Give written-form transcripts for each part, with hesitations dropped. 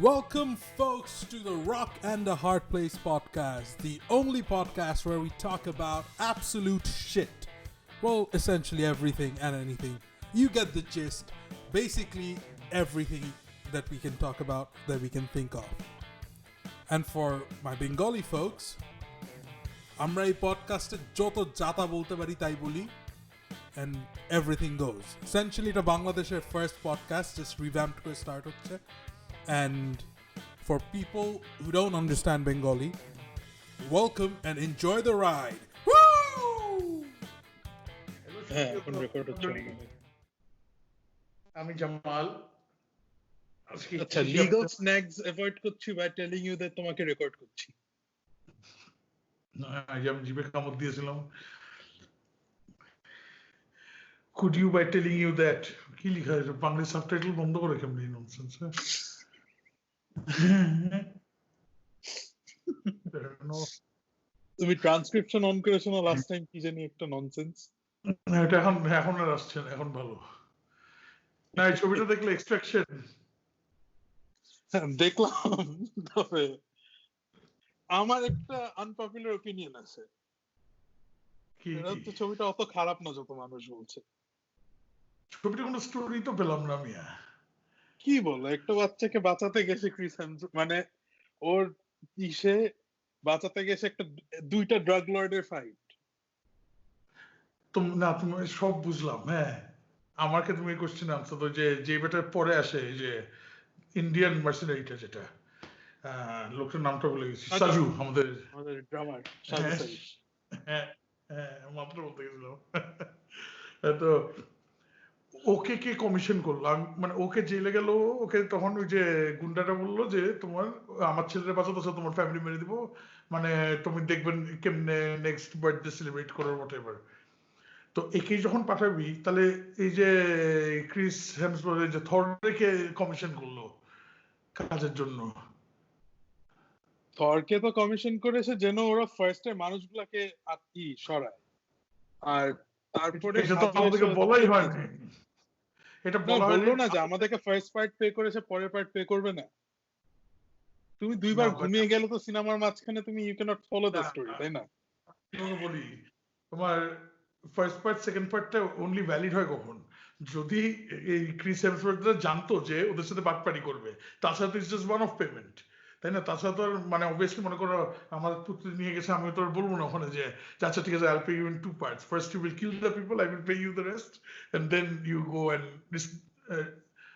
Welcome, folks, to the Rock and the Hard Place podcast, the only podcast where we talk about absolute shit. Well, essentially everything and anything. You get the gist. Basically, everything that we can talk about, that we can think of. And for my Bengali folks, আমরা এই পডকাস্টে যত জাতা বলতে পারি তাই বলি, and everything goes. Essentially, এটা বাংলাদেশের first podcast, just revamped করে start হচ্ছে. And for people who don't understand Bengali, welcome and enjoy the ride. Woo! আমি জামাল। আচ্ছা, লিগ্যাল স্ন্যাকস অ্যাভয়েড করছি বাই টেলিং ইউ দ্যাট তোমাকে রেকর্ড করছি। আমি জিভে কামড় দিয়েছিলাম। Could you by telling you that কি লেখা আছে বাংলা সাবটাইটেল বন্ধ করে কেমন ননসেন্স। তুমি ট্রান্সক্রিপশন অন করেছো না লাস্ট টাইম, কি জানি একটা ননসেন্স। এটা এখন আর আসছে না, এখন ভালো না। এই ছবিটা দেখলে এক্সট্রাকশন দেখলাম। তবে আমার একটা আনপপুলার ওপিনিয়ন আছে, ছবিটা অত খারাপ না যত মানুষ বলছে। ছবিটা কোনো স্টোরি তো পেলাম না আমি। কি বলো, একটা বাচ্চাকে বাঁচাতে গেছে ক্রিস হেমসওয়ার্থ, মানে ওর ইসে বাঁচাতে গেছে একটা দুইটা ড্রাগ লর্ডের ফাইট। না তুমি সব বুঝলাম। হ্যাঁ, আমাকে তুমি কোশ্চেন আনছো তো যে বেটার পরে আসে, যে ইন্ডিয়ান মার্সেনারিটা, যেটা লোকটার নামটা বলে গেছি, সাজু, আমাদের ড্রামার। হ্যাঁ হ্যাঁ, মাত্র বলতে গেছিলাম। তো ওকে কে কমিশন করলো, মানে ওকে জেলে গেল, ওকে তখন ওই যে গুন্ডাটা বললো যে তোমার আমার ছেলের বাঁচাতে তোমার ফ্যামিলি মেরে দিব, মানে তুমি দেখবেন কেমনে নেক্সট বার্থডে সেলিব্রেট করার হোয়াটএভার। তো একে যখন পাঠাবি, তাহলে এই যে ক্রিস হেমসওয়ার্থ যে থরকে কমিশন করলো কাজের জন্য। থরকে তো কমিশন করেছে যেন ওরা ফার্স্টে মানুষগুলোকে আত্মি সরায়, আর তারপরে এটা তো আমাদেরকে বলাই হয় না। এটা বললো না যে আমাদেরকে ফার্স্ট পার্ট পে করেছে, পরের পার্ট পে করবে না। তুমি দুইবার ঘুমিয়ে গেলে তো সিনেমার মাঝখানে তুমি you can't follow the story, তাই না? বলি তোমার ফার্স্ট পার্ট সেকেন্ড পার্টটা অনলি ভ্যালিড হয় কখন, যদি এই ক্রিস হেমসওয়ার্থরা জানতো যে ওদের সাথে বাটপারি করবে। তাছাড়া তো it's just one of payment, তাই না? তাছাড়া তো মানে অবভিয়াসলি মনে করো আমার পুত্র নিয়ে গেছে, আমি তো আর বলবো না ওখানে যে আচ্ছা ঠিক আছে, I'll pay you in two parts, first you will kill the people, I will pay you the rest, and then you go and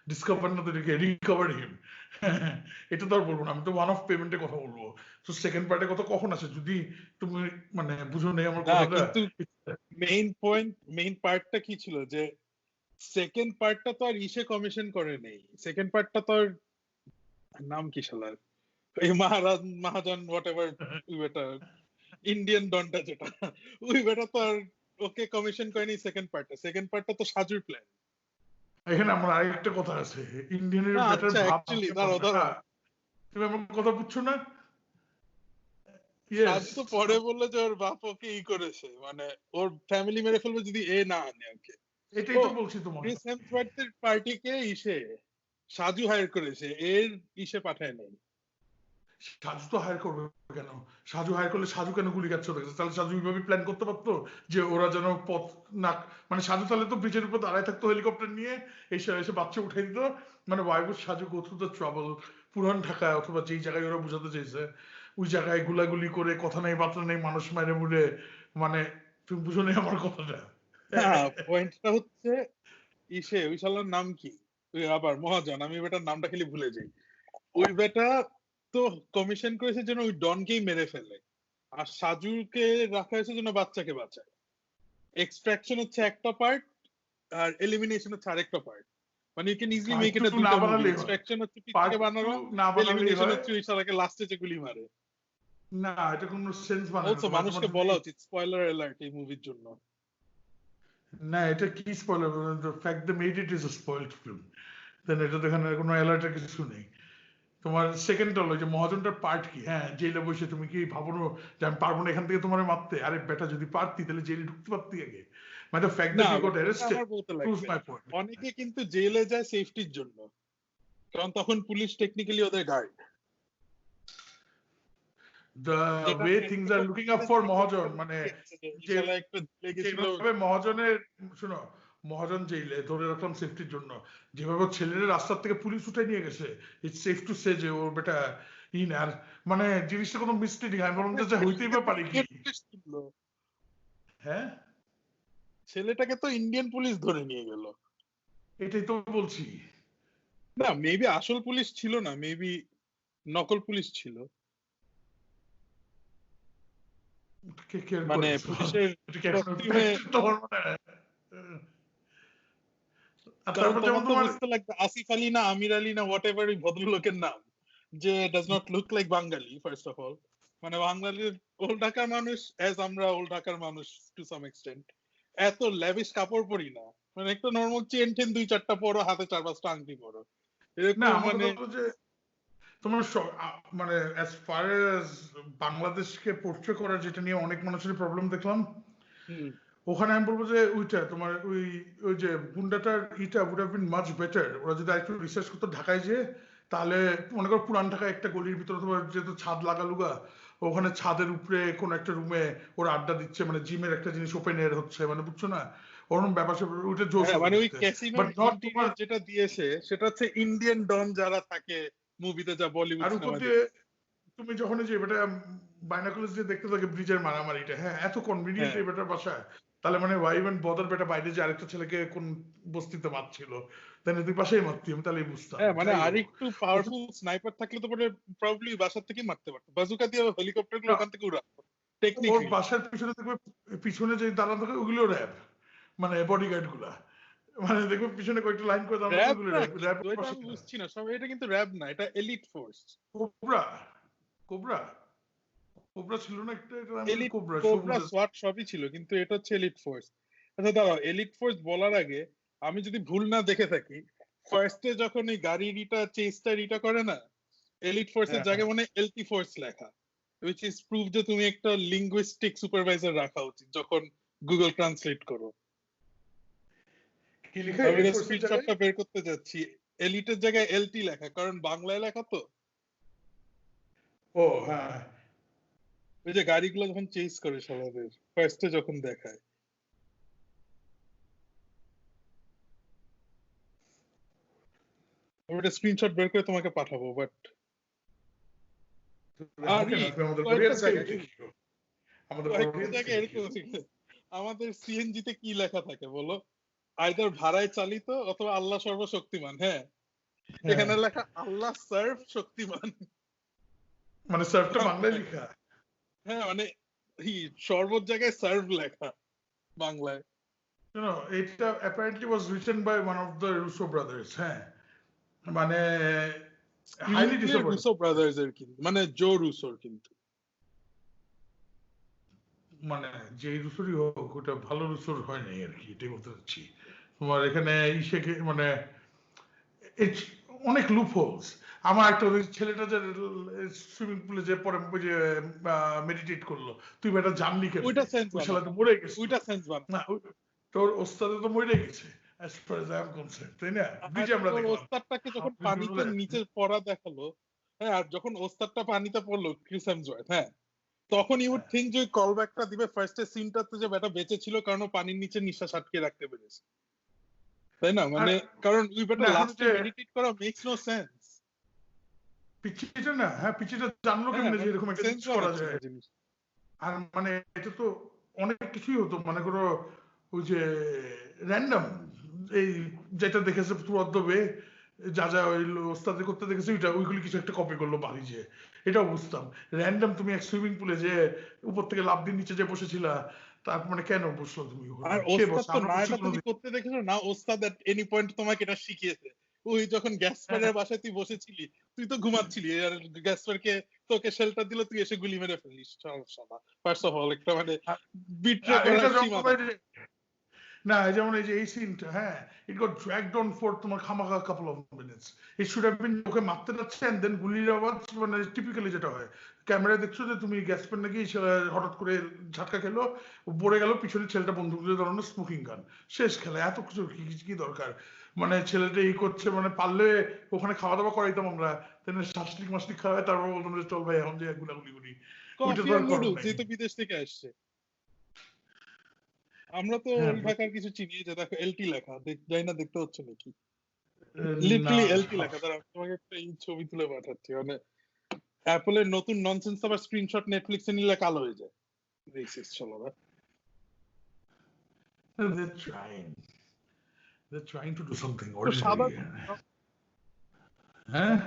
discover না রিকভার হিম। এটা তো আর বলবো না, আমি তো ওয়ান অফ পেমেন্টের কথা বলবো। তো সেকেন্ড পার্টের কথা কখন আছে, যদি তুমি মানে বুঝো নেই আমার কথাটা। মেইন পার্টটা কি ছিল, যে সেকেন্ড পার্টটা তো আর ইসে কমিশন করে নেই। সেকেন্ড পার্টটা তো আর নাম কি শালার, এই মহাজন হোয়াটএভার, ওই বেটা ইন্ডিয়ান ডনটা যেটা, ওই বেটা তো আর ওকে কমিশন করেনি সেকেন্ড পার্টটা তো সাজুর প্ল্যান। এখানে আমার আরেকটা কথা আছে, ইন্ডিয়ানের বেটার ভাব। তুমি আমার কথা বুঝছো না? সাজু তো পরে বললো যে ওর বাপ ওকে ই করেছে, মানে ওর ফ্যামিলি মেরে ফেলবে যদি এ না আনে ওকে। এটাই তো বলছি তোমাকে, ক্রিস হেমসওয়ার্থের পার্টিকে ইসে সাজু হায়ার করেছে, এর ইসে পাঠায় নাই। সাজু তো হায়ার করবে কেন? সাজু হায়ার করলে সাজু কেন গুলি কাটছে? তাহলে সাজু এইভাবে প্ল্যান করতে পারতো যে ওরা যেন পথ না, মানে সাজু তাহলে তো ব্রিজের উপর দাঁড়ায় থাকতো হেলিকপ্টার নিয়ে, এসে বাচ্চা উঠাই দিত। মানে why would Saju go through the trouble পুরান ঢাকায় অথবা যেই জায়গায় ওরা বোঝাতে চাইছে, ওই জায়গায় গুলাগুলি করে কথা নেই বার্তা নেই, মানুষ মারে মুড়ে, মানে তুমি বুঝো নেই আমার কথাটা। পয়েন্টটা হচ্ছে ইসে ওই শালার নাম কি, ওই আবার মহাজন, আমি বেটার নামটা খালি ভুলে যাই। ওই বেটা তো কমিশন করেছে যেন ওই ডনকেই মেরে ফেলে, আর সাজুকে রাখা হয়েছে যেন বাচ্চাকে বাঁচায়। এক্সট্রাকশন হচ্ছে একটা পার্ট, আর এলিমিনেশন হচ্ছে আরেকটা পার্ট। মানে you can easily make it a দুটো মুভি। এক্সট্রাকশন হচ্ছে পিককে বানানো, এলিমিনেশন হচ্ছে ওই শালাকে লাস্টে যে গুলি মারে। না, এটা কোনো সেন্স বানায় না। অলসো মানুষকে বলা উচিত স্পয়লার অ্যালার্ট এই মুভির জন্য। না, এটা কি spoiler? The fact they made it is a spoiled film, then এটা দেখানোর কোনো অ্যালার্টের কিছু নেই। তোমার সেকেন্ড হলো যে মহাজনটার পার্ট কি? হ্যাঁ, জেলে বসে তুমি কি ভাবো যে আমি পারবো না এখান থেকে তোমার মারতে? আরে বেটা, যদি পারতি তাহলে জেলে ঢুকতে পারতি আগে। মানে fact that you got arrested proves my point. অনেকে কিন্তু জেলে যায় সেফটির জন্য, কারণ তখন পুলিশ টেকনিক্যালি ওদের guard. the way things are looking up for মহাজন, মানে যেভাবে মহাজনের, শুনো, মহাজন জেলে ধরে রাখলাম সেফটির জন্য, যেভাবে ছেলেরা রাস্তার থেকে পুলিশ উঠে নিয়ে গেছে, ইটস সেফ টু সে যে ওর বেটা আর মানে জিনিসটা কোনো মিস্টেক আমি বললাম যে হইতেই বা পারে কি। হ্যাঁ, ছেলেটাকে তো ইন্ডিয়ান পুলিশ ধরে নিয়ে গেল। এটাই তো বলছি। না, মেবি আসল পুলিশ ছিল না, মেবি নকল পুলিশ ছিল। মানে পুলিশের বুঝতে লাগবে আসিফ আলী না আমির আলী না হোয়াট এভার ওই ভদ্রলোকের নাম, যে does not look like Bengali first of all. মানে বাঙালির ওল্ড ঢাকার মানুষ, অ্যাজ আমরা ওল্ড ঢাকার মানুষ টু সাম এক্সটেন্ট, এত ল্যাভিশ কাপড় পরি না। মানে একটা নরমাল চেন টেন 2-4টা পরো, হাতে 4-5টা আংটি পরো, এরকম। মানে তোমার মানে as far as বাংলাদেশকে পোর্ট্রে করার, যেটা নিয়ে অনেক মানুষের প্রবলেম দেখলাম, ওখানে আমি বলবো যে ওইটা তোমার ওই যে গুন্ডাটার ইটা would have been much better ওরা যদি একটু রিসার্চ করতো ঢাকায়, যে তাহলে মনে করো পুরান ঢাকায় একটা গলির ভিতরে তোমার যেহেতু ছাদ লাগালুগা, ওখানে ছাদের উপরে কোন একটা রুমে ওরা আড্ডা দিচ্ছে, মানে জিমের একটা জিনিস ওপেন এয়ার হচ্ছে, মানে বুঝছো না, ওরকম ব্যাপার ওইটা জোর। মানে ওই ক্যাসিনোর ইন্টেরিয়র যেটা দিয়েছে সেটা হচ্ছে ইন্ডিয়ান ডন যারা থাকে মুভিতে, যা বলিউড। আর উপর দিয়ে তুমি যখন যে এটা বাইনাকুলাস দিয়ে দেখতে থাকে ব্রিজের মারামারিটা, হ্যাঁ এত কনভিনিয়েন্ট এই বেটার বাসায়, তাহলে মানে ওয়াই ইভেন বদার বেটা বাইরে যে আরেকটা ছেলেকে কোন বস্তিতে মারছিল, তাহলে তুই পাশেই মারতি, আমি তাহলে বুঝতাম। মানে আরেকটু পাওয়ারফুল স্নাইপার থাকলে তো পরে প্রবাবলি বাসার থেকে মারতে পারতো, বাজুকা দিয়ে হেলিকপ্টার গুলো ওখান থেকে উড়াতো টেকনিক্যালি। ওর বাসার পিছনে দেখবে, পিছনে যে দাঁড়ানো থাকে ওগুলো র‍্যাব, মানে বডিগার্ড গুলা, মানে দেখবে পিছনে কয়েকটা লাইন করে দাঁড়ানো থাকে, ওগুলো র‍্যাব। ওইটা আমি বুঝছি না সব, এটা কিন্তু র‍্যাব না, এটা elite force. Cobra cobra cobra ছিল না একটা, এলিট কোবরা সোয়াট সবই ছিল, কিন্তু এটা হচ্ছে এলিট ফোর্স। আচ্ছা দাঁড়াও, এলিট ফোর্স বলার আগে আমি যদি ভুল না দেখে থাকি, ফার্স্টে যখন এই গাড়িটা চেসটা করে না, এলিট ফোর্সের জায়গায় মানে এলটি ফোর্স লেখা, which is proof যে তুমি একটা লিঙ্গুইস্টিক সুপারভাইজার রাখা উচিত যখন গুগল ট্রান্সলেট করো। কি লেখা? আমি স্ক্রিনশটটা বের করতে যাচ্ছি, এলিটের জায়গায় এলটি লেখা, কারণ বাংলায় লেখা তো। ও হ্যাঁ, ওই যে গাড়িগুলো যখন চেস করে সবাদের ফার্স্টে যখন দেখায়, আমি একটা স্ক্রিনশট বের করে তোমাকে পাঠাবো। বাট আমাদের সিএনজি তে কি লেখা থাকে বলো? আইদার ভাড়ায় চালিত অথবা আল্লাহ সর্বশক্তিমান। হ্যাঁ, এখানে লেখা আল্লাহ সার্ভ শক্তিমান, মানে সার্ভটা বাংলায় লেখা। হ্যাঁ, মানে সর্ব জায়গায় সার্ভ লেখা বাংলায়। এটা apparently was written by one of the Russo brothers. হ্যাঁ, মানে হাইলি ডিসঅ্যাপয়েন্টেড। রুসো ব্রাদার্স এর কিন্তু, মানে জো রুসোর কিন্তু, মানে যে রুসোরই হোক ওটা ভালো রুসোর হয় নাই আর কি, এটাই বলতে চাচ্ছি। তোমার এখানে ইসেকে মানে অনেক লুপ হোলস। আমার একটা ছেলেটা যে সুইমিং পুলে যে পরে যে মেডিটেট করলো, তুই বেটা জানলি কেন? ওইটা সেন্স ওই শালা তো মরে গেছে। ওইটা সেন্স না, তোর ওস্তাদে তো মরে গেছে as far as I am concerned, তাই না? ব্রিজে আমরা দেখলাম ওস্তাদটাকে যখন পানিতে নিচে পড়া দেখালো, হ্যাঁ, আর যখন ওস্তাদটা পানিতে পড়লো ক্রিস হেমসওয়ার্থ, হ্যাঁ, তখন ইউ উড থিংক যে কল ব্যাকটা দিবে ফার্স্টে সিনটাতে যে বেটা বেঁচে ছিল কারণ ও পানির নিচে নিঃশ্বাস আটকে রাখতে পেরেছে, তাই না? মানে কারণ ওই বেটা লাস্টে মেডিটেট করা মেক্স নো সেন্স। পিচিটা না, হ্যাঁ পিচিটা জানলো কেমনে যে এরকম একটা কিছু করা যায়? আর মানে এটা তো অনেক কিছুই হতো, মনে করো ওই যে র্যান্ডম এই যেটা দেখেছে পুরোদ্দবে যা যা ওই ওস্তাদে করতে দেখেছে ওইগুলি কিছু একটা কপি করলো বাড়ি, যে এটাও বুঝতাম। র্যান্ডম তুমি এক সুইমিং পুলে যে উপর থেকে লাফ দিয়ে নিচে যে বসেছিলা, তার মানে কেন বসলো তুমি? আর ওস্তাদ তো না এটা তুমি করতে দেখেছো না, ওস্তাদ এট এনি পয়েন্ট তোমাকে এটা শিখিয়েছে। ওই যখন গ্যাসপারের বাসায় তুই বসেছিলি, তুই তো ঘুমাচ্ছিলি, আর গ্যাসপারকে তোকে শেল্টার দিল, তুই এসে গুলি মেরে ফেলিস। ফার্স্ট অফ অল একটা মানে বিট্রে করার সীমা না, যেমন এই যে এই সিনটা, হ্যাঁ, it got dragged on for তোমার খামাখা couple of minutes. It should have been ওকে মারতে যাচ্ছে এন্ড দেন গুলির আওয়াজ, মানে টিপিক্যালি যেটা হয় ক্যামেরায় দেখছো যে তুমি গ্যাস পেন নাকি হঠাৎ করে ঝাটকা খেলো, পড়ে গেল, পিছনে ছেলেটা বন্দুক দিয়ে ধরানো, স্মোকিং গান, শেষ খেলা। এত কিছু কি দরকার? মানে ছেলেটা এই করছে, মানে পারলে ওখানে খাওয়া দাওয়া করাইতাম আমরা, তাই শাসলিক মাসলিক খাওয়াই, তারপর বলতাম যে চল ভাই এখন যে গুলাগুলি করি। ওইটা কফি তো আর আর করার নুডলস নাই। এই তো বিদেশ থেকে আসছে। আমরা তো হ্যাঁ, ওই ঢাকার কিছু চিনি, যে দেখো এলটি লেখা, যাই না দেখতে হচ্ছে নাকি, না লিটারালি এলটি লেখা। তারা তোমাকে একটা এই ছবি তুলে পাঠাচ্ছি, মানে অ্যাপলের নতুন ননসেন্স আবার স্ক্রিনশট নেটফ্লিক্সে নিলে কালো হয়ে যায়। রেসিস্ট চলো না। they're trying to do something তো সাদা, ordinary. হ্যাঁ,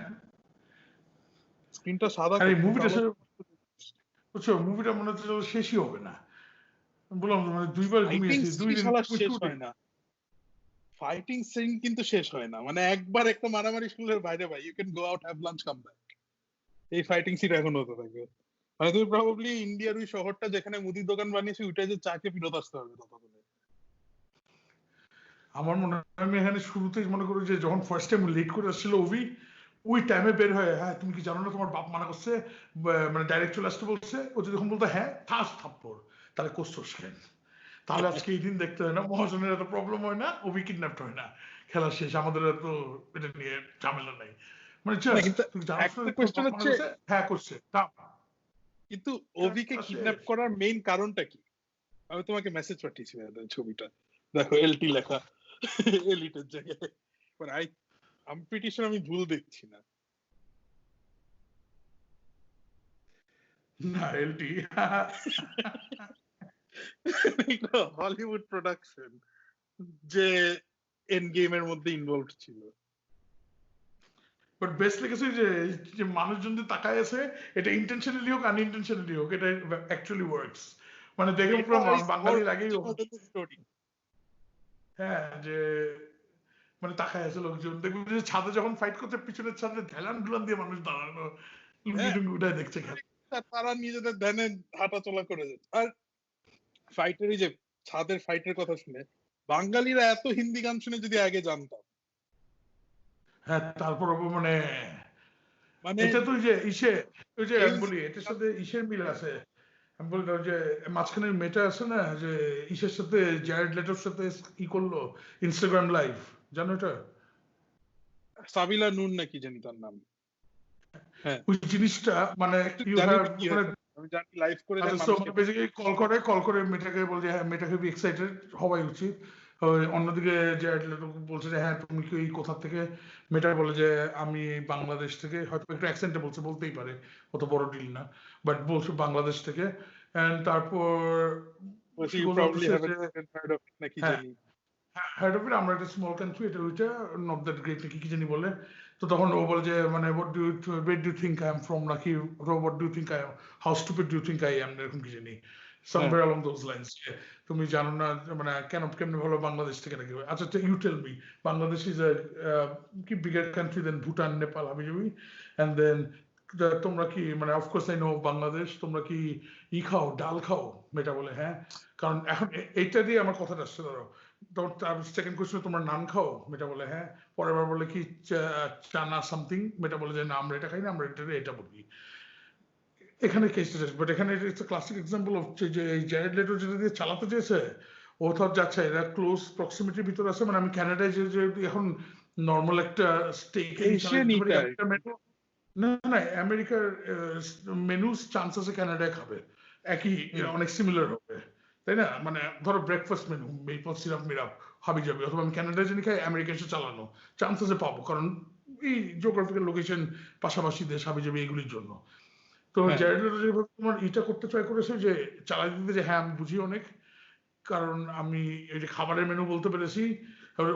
স্ক্রিনটা সাদা আর এই করতো, মুভিটা কালো। বুঝছো, মুভিটা মনে হচ্ছে যেন শেষই হবে না। বললাম তো, মানে দুইবার ফাইটিং ঘুমিয়েছি, দুই সিন দিন শালা শেষ হয় না, ফাইটিং সিন কিন্তু শেষ হয় না। মানে একবার একটা মারামারি স্কুলের বাইরে ভাই, you can go out, have lunch, come back. এই ফাইটিং সিন এখন হতে থাকবে। মানে তুমি প্রবাবলি ইন্ডিয়ার ওই শহরটা যেখানে মুদির দোকান বানিয়েছে ওইটা যে চাকে ফেরত আসতে হবে ততক্ষণে। আমার মনে হয় আমি এখানে শুরুতেই মনে করি যে যখন ফার্স্ট টাইম লেট করে আসছিল ওই টাইমে বের হয়ে, হ্যাঁ তুমি কি জানো না তোমার বাপ মানা করছে, মানে ডাইরেক্ট চলে আসতে বলছে, ও যদি যখন বলতো হ্যাঁ থাস থাপ্পড়, তাহলে কোস্টোস খেন, তাহলে আজকে এই দিন দেখতে হয় না, মহাজনের এত প্রবলেম হয় না, ওবি কিডন্যাপড হয় না, খেলা শেষ, আমাদের এত এটা নিয়ে ঝামেলা নাই। মানে না জাস্ট কিন্তু তুমি জানো একটা তোর কোয়েশ্চেন বাপ মানা হচ্ছে, করছে, হ্যাঁ করছে, কিন্তু ওবিকে কিডন্যাপ করার মেইন কারণটা কি? আমি তোমাকে মেসেজ পাঠিয়েছি ছবিটা দেখো, এলটি লেখা এলিটের জায়গায়। বাট আই প্রিটি শিওর আমি ভুল দেখছি না। না এলটি হলিউড প্রোডাকশন যে এন্ড গেমের মধ্যে ইনভলভ ছিল। বাট বেস্ট লেগেছে যে মানুষজন যে তাকায় আছে, এটা ইন্টেনশনালি হোক আনইনটেনশনালি হোক, এটা অ্যাকচুয়ালি ওয়ার্কস। মানে দেখে পুরো বাঙালির আগেই, হ্যাঁ যে মানে তাকায় আছে লোকজন, দেখবেন যে ছাদে যখন ফাইট করতে পিছনের ছাদে ঢেলান ঢুলান দিয়ে মানুষ দাঁড়ানো, লুঙ্গি টুঙ্গি উঠায় দেখছে খেলা। তারা নিজেদের ধ্যানে হাঁটা চলা করে যাচ্ছে। আর ফাইটের এই যে ছাদের ফাইটের কথা শুনে, বাঙালিরা এত হিন্দি গান শুনে যদি আগে জানতাম। হ্যাঁ, তারপর মানে মানে এটা তো ওই যে আমি বলি এটার সাথে ইসের মিল আছে। আমি বলি যে মাঝখানের মেয়েটা আছে না, যে ইসের সাথে জ্যারেড লেটোর সাথে ই করলো ইনস্টাগ্রাম লাইভ, জানো এটা? সাবিলা নুন নাকি জানি তার নাম। হ্যাঁ, ওই জিনিসটা মানে ইউ জানি হ্যাভ না কি মানে, হয়েছে, আমি জানি লাইভ করে আচ্ছা মানুষকে বেসিক্যালি কল করে মেয়েটাকে বলছে হ্যাঁ মেয়েটা খুবই এক্সাইটেড হওয়াই উচিত। অন্যদিকে জ্যারেড লেটো বলছে যে হ্যাঁ তুমি কি কোথা থেকে, মেয়েটা বলে যে আমি বাংলাদেশ থেকে, হয়তো একটু অ্যাকসেন্টে বলতেই পারে, অত বড় ডিল না, বাট বলছে বাংলাদেশ থেকে। এন্ড তারপর বলছি she you goes on to probably say have যে হার্ড অফ ইট নাকি হ্যাঁ জানি। হেড অফ ইট, আমরা একটা স্মল কান্ট্রি, এটা ওইটা নট দ্যাট গ্রেট নাকি কি জানি বলে। তো তখন ও বলে যে মানে where do you think I am from, নাকি what do you think I am, how stupid do you think I am, এরকম কি জানি somewhere along those lines, যে তুমি জানো না মানে কেমনে ভালো বাংলাদেশ থেকে নাকি। আচ্ছা you tell me, Bangladesh is কি bigger country than Bhutan, Nepal, হাবিজাবি, এন্ড দেন তোমরা কি মানে অফকোর্স আই নো বাংলাদেশ, তোমরা কি ই খাও, ডাল খাও? মেয়েটা বলে হ্যাঁ, কারণ এখন এইটা দিয়ে আমার কথাটা আসছে। ধরো তখন সেকেন্ড কোয়েশ্চন, তোমরা নান খাও? মেয়েটা বলে হ্যাঁ। পরের বার বলে কি চানা সামথিং, মেয়েটা বলে যে না আমরা এটা খাই না, আমরা এটা বলি। এখানে কেসটা, বাট এখানে ক্লাসিক এক্সাম্পল হচ্ছে যে এই জ্যারেড লেটো যেটা দিয়ে চালাতে চেয়েছে, ও তো যাচ্ছে এরা ক্লোজ প্রক্সিমিটির ভিতরে আছে। মানে আমি কানাডায় যে এখন নর্মাল একটা স্টেক না না, আমেরিকার মেনু চান্স আছে কানাডায় খাবে, একই অনেক সিমিলার হবে, তাই না? মানে ধরো ব্রেকফাস্ট মেনু মেপল সিরাপ মিরাপ হাবি যাবে, অথবা আমি কানাডায় যিনি খাই আমেরিকা এসে চালানো চান্স আছে পাবো, কারণ এই জিওগ্রাফিক্যাল লোকেশন পাশাপাশি দেশ হাবি যাবে এগুলির জন্য। তো জ্যারেড লেটো যেভাবে তোমার এটা করতে ট্রাই করেছে যে চালাই দিতে, যে হ্যাঁ আমি বুঝি অনেক, কারণ আমি এই যে খাবারের মেনু বলতে পেরেছি।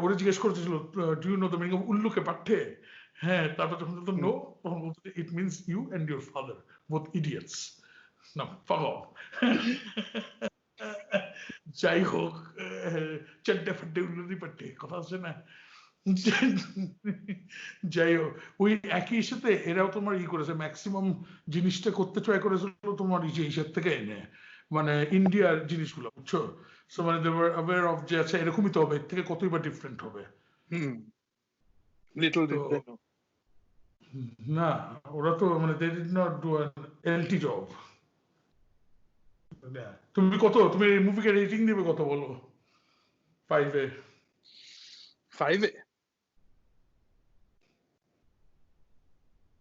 ওরা জিজ্ঞেস করতেছিল do you know the meaning of উল্লুকে পাঠ্যে, হ্যাঁ, তারপর যখন বলতো নো, তখন বলতো it means you and your father both idiots. না পাগল। যাই হোক, চাড্ডে ফাড্ডে উল্লুদি পাঠ্যে কথা আছে না। যাই হোক, ওই একই সাথে এরাও তোমার ই করেছে, ম্যাক্সিমাম জিনিসটা করতে ট্রাই করেছিল তোমার ইসের থেকে এনে, মানে ইন্ডিয়ার জিনিসগুলো, বুঝছো? সো মানে দে ওয়্যার অ্যাওয়্যার অফ যে আচ্ছা এরকমই তো হবে, এর থেকে কতই বা ডিফারেন্ট হবে। লিটল তো না, ওরা তো মানে they did not do an LT job. তুমি এই মুভিকে রেটিং দিবে কত বলো 5-এ? 5-এ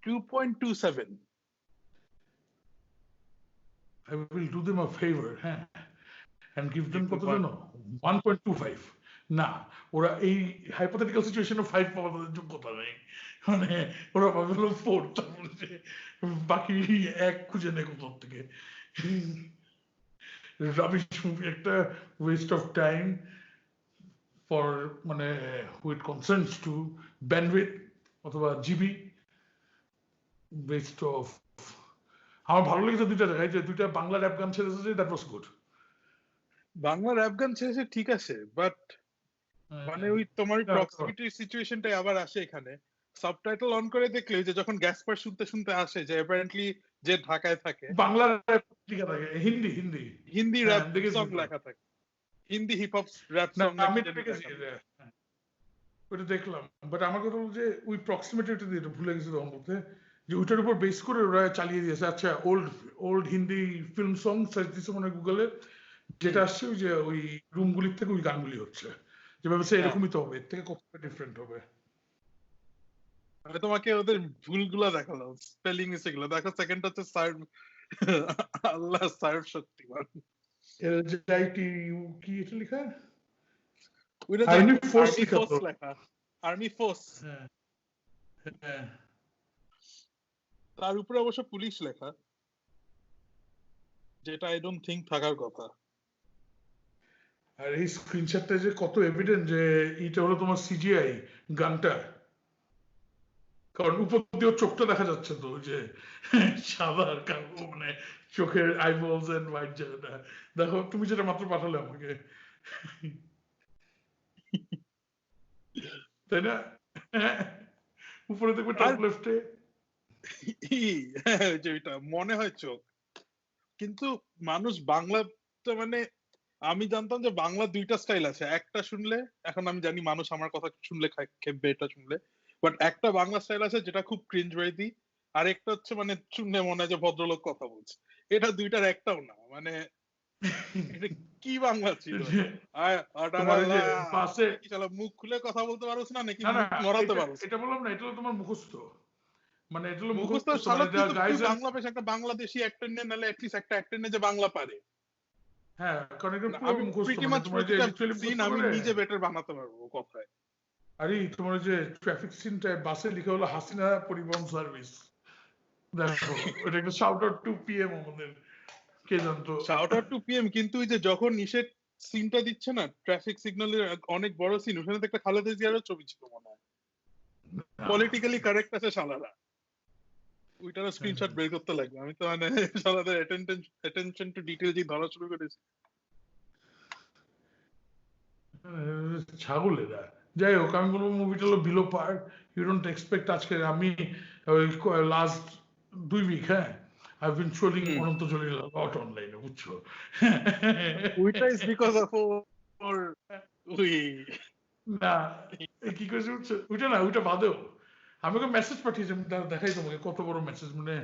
2.27. I will do them a favor, হ্যাঁ, and give them Give কত them জানো? 1.25. না, ওরা এই hypothetical situation 5 পাওয়ার তাদের যোগ্যতা নেই। মানে ওরা পাবে হলো 4, তারপরে যে বাকি 1 খুঁজে নেই কোথাও থেকে। রাবিশ মুভি, একটা ওয়েস্ট অফ টাইম ফর মানে হুইট কনসার্নস টু ব্যান্ডউইথ অথবা জিবি, ওয়েস্ট অফ। আমার ভালো লেগেছে দুইটা জায়গায়, যে দুইটা বাংলা র্যাপ গান ছেড়েছে, যে that was good. Bangla rap গান ছেড়েছে ঠিক আছে, বাট মানে ওই তোমার প্রক্সিমিটি সিচুয়েশনটাই আবার আসে এখানে। সাবটাইটেল অন করে দেখলে যে যখন গ্যাসপার শুনতে শুনতে আসে যে অ্যাপারেন্টলি যে ঢাকায় থাকে, বাংলা র্যাপ লেখা থাকে, হিন্দি হিন্দি হিন্দি হ্যাঁ, র‍্যাপ দেখেছি সং ওটা। লেখা থাকে, হিন্দি হিপ হপ র‍্যাপ না সং আমি দেখেছি ওটা দেখলাম, বাট আমার কথা হলো যে ওই প্রক্সিমিটিটা দিয়ে ভুলে গেছি তখন বলতে, যে ওইটার উপর বেস করে ওরা চালিয়ে দিয়েছে। আচ্ছা, old Hindi film song search দিচ্ছে মনে হয় গুগলে, যেটা আসছে ওই যে ওই রুমগুলির থেকে ওই গানগুলি হচ্ছে, যেভাবে সে এরকমই তো হবে, এর থেকে কত ডিফারেন্ট হবে। আমি তোমাকে ওদের ভুলগুলো দেখালাম, স্পেলিং মিস্টেক গুলো দেখো। সেকেন্ড হচ্ছে সার্ভ, আল্লাহ সার্ভ শক্তিমান। LJITU কি এটা লেখা? ওইটা আর্মি দেখো, ফোর্স আর্মি লেখা ফোর্স তো। লেখা, আর্মি ফোর্স। হ্যাঁ হ্যাঁ। তার উপরে অবশ্য পুলিশ লেখা, যেটা আই ডোন্ট থিংক থাকার কথা। আর এই স্ক্রিনশটটা যে কত এভিডেন্ট যে এটা হলো তোমার সিজিআই গানটা, কারণ উপর দিয়ে চোখটা দেখা যাচ্ছে তো, ওই যে সাদা আর কালো, মানে চোখের আইবলস এন্ড হোয়াইট জায়গাটা দেখো, তুমি যেটা মাত্র পাঠালে আমাকে, তাই না? উপরে দেখবে টপ লেফটে যে ওইটা মনে হয় চোখ। কিন্তু মানুষ বাংলাটা মানে, আমি জানতাম যে বাংলা দুইটা স্টাইল আছে। একটা শুনলে, এখন আমি জানি মানুষ আমার কথা শুনলে খেপবে এটা শুনলে, বাট একটা বাংলা স্টাইল আছে যেটা খুব ক্রিঞ্জ ওয়ার্দি, আর একটা হচ্ছে মানে শুনলে মনে হয় যে ভদ্রলোক কথা বলছে। এটা দুইটার একটাও না, মানে এটা কি বাংলা ছিল? মুখ খুলে কথা বলতে পারো না নাকি না না, মুখ নড়াতে পারো? এটা বললাম না, এটা হলো তোমার মুখস্থ, মানে এটা হলো মুখস্থ মুখস্থ, শালা, মানে তুই বাংলা বেশ একটা বাংলাদেশি অ্যাক্টর নিয়ে, নাহলে অ্যাটলিস্ট একটা অ্যাক্টর নিয়ে যে বাংলা পারে। হ্যাঁ, কারণ এটা পুরো আমি মুখস্থ, প্রিটি মানে মাচ তোমার যে প্রতিটা লিটারালি সিন মুখস্থ আমি করে। নিজে বেটার বানাতে পারবো কথায়। আরে তোমার যে ট্রাফিক সিনটা বাসে লিখে হলো হাসিনা পরিবহন সার্ভিস, দেখো এটা একটা শাউট আউট টু পিএম আমাদের, কে জানতো। Shout out to PM. কিন্তু ওই যে যখন নিষেধ সিনটা দিচ্ছে না, ট্রাফিক সিগন্যালের অনেক বড় সিন, ওখানে তো একটা খালেদা জিয়ারও ছবি ছিল মনে হয়। পলিটিক্যালি কারেক্ট আছে শালারা, ওইটারও স্ক্রিনশট বের করতে লাগবে। আমি তো মানে শালাদের অ্যাটেনশন টু ডিটেইল যে ধরা শুরু করেছি। ছাগল এরা। যাই হোক, আমি বলবো মুভিটা হলো below par. You don't expect. আজকে আমি লাস্ট 2 উইক, হ্যাঁ, I've been trolling Ananta Jalil a lot online, বুঝছো? ওইটা ইজ বিকজ অফ ওর ওই না, কি করেছে বুঝছো? ওইটা না, ওইটা বাদেও আমি ওকে মেসেজ পাঠিয়েছি, আমি দেখাই তোমাকে কত বড় মেসেজ, মানে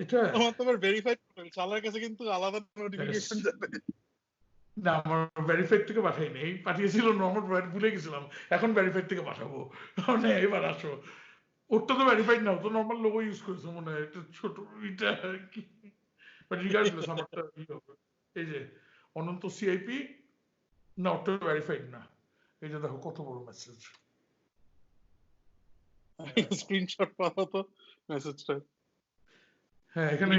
এটা তোমার ভেরিফাইড প্রোফাইল, শালার কাছে কিন্তু আলাদা নোটিফিকেশন যাবে। না, আমার ভেরিফাইড থেকে পাঠাইনি, এই পাঠিয়েছিল নর্মাল প্রোফাইল, ভুলে গেছিলাম, এখন ভেরিফাইড থেকে পাঠাবো। মানে এবার আসো, ওরটা তো ভেরিফাইড না, তো নর্মাল লোগো ইউজ করেছে মনে হয়, একটা ছোট এটা কি, বাট রিগার্ডলেস আমারটা ই হবে। এই যে অনন্ত সিআইপি, না ওটা ভেরিফাইড না, এই যে দেখো কত বড় মেসেজ। স্ক্রিনশট পাওয়া তো মেসেজটা। হ্যাঁ, এখানে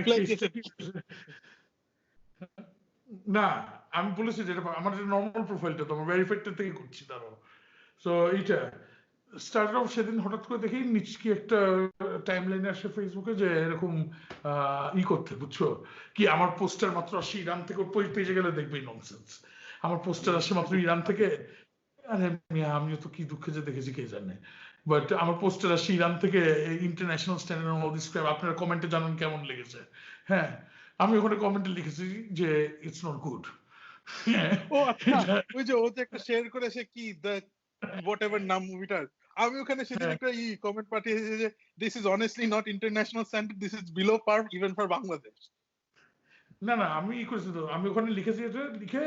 না, আমি বলেছি যেটা আমার নর্মাল প্রোফাইলটা তো আমার ভেরিফাইডটা থেকে করছি, দাঁড়াও। সো এইটা স্টার্ট অফ সেদিন হঠাৎ করে দেখি কি একটা টাইম লাইনে আসে ফেসবুকে, যে এরকম ই করতে, বুঝছো কি, আমার পোস্টার মাত্র আসে ইরান থেকে, পেজে গেলে দেখবে ননসেন্স, আমার পোস্টার আসে মাত্র ইরান থেকে। আরে আমিও তো কি দুঃখে যে দেখেছি কে জানে, বাট আমার পোস্টার আসে ইরান থেকে, international standard all this crime, আপনারা কমেন্টে জানান কেমন লেগেছে। হ্যাঁ, আমি ওখানে কমেন্টে লিখেছি যে ইটস নট গুড। ও আচ্ছা, ওই যে ও যে একটা শেয়ার করেছে কি দ্য হোয়াটএভার নাম মুভিটার, আমি ওখানে সেদিন একটা কমেন্ট পাঠিয়েছি যে this is honestly not international standard, this is below per even for Bangladesh. না না, আমি ই করেছি তো, আমি ওখানে লিখেছি, এটা লিখে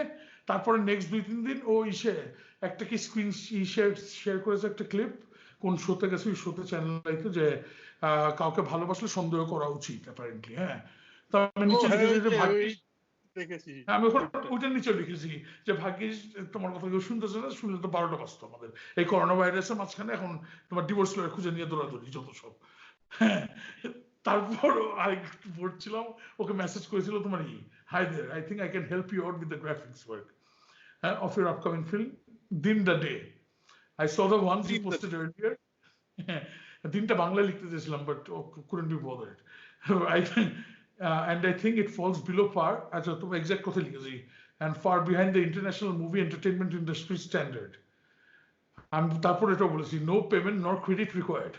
তারপরে নেক্সট 2-3 দিন ও একটা কি স্ক্রিন শেয়ার করেছে, একটা ক্লিপ কোন শোতে গেছে, ওই শোতে চ্যানেল লাইতে, যে কাউকে ভালোবাসলে সন্দেহ করা উচিত অ্যাপারেন্টলি। হ্যাঁ, তো আমি ও নিচে হ্যাঁ লিখেছি ওই যে যে ওই ভাগ্যিস, দেখেছি আমি clipটা। ওইটার নিচে লিখেছি যে ভাগ্যিস তোমার কথা কেউ শুনতেছে না, শুনলে তো 12টা বাজতো আমাদের এই করোনা ভাইরাসের মাঝখানে। এখন তোমার ডিভোর্স লয়ার খুঁজে নিয়ে দৌড়াদৌড়ি যত সব। হ্যাঁ, তারপর আরেকটু পড়ছিলাম, ওকে মেসেজ করেছিল তোমার hi there, I think I can help you out with the graphics work of your upcoming film, Din the Day. I saw the ones you Din the posted earlier. দিনটা বাংলায় লিখতে চেয়েছিলাম, but couldn't be bothered. I think, and I think it falls below par, আচ্ছা তোমার exact কথা লিখেছি, and far behind the international movie entertainment industry standard. আমি তারপর এটা বলেছি, no payment nor credit required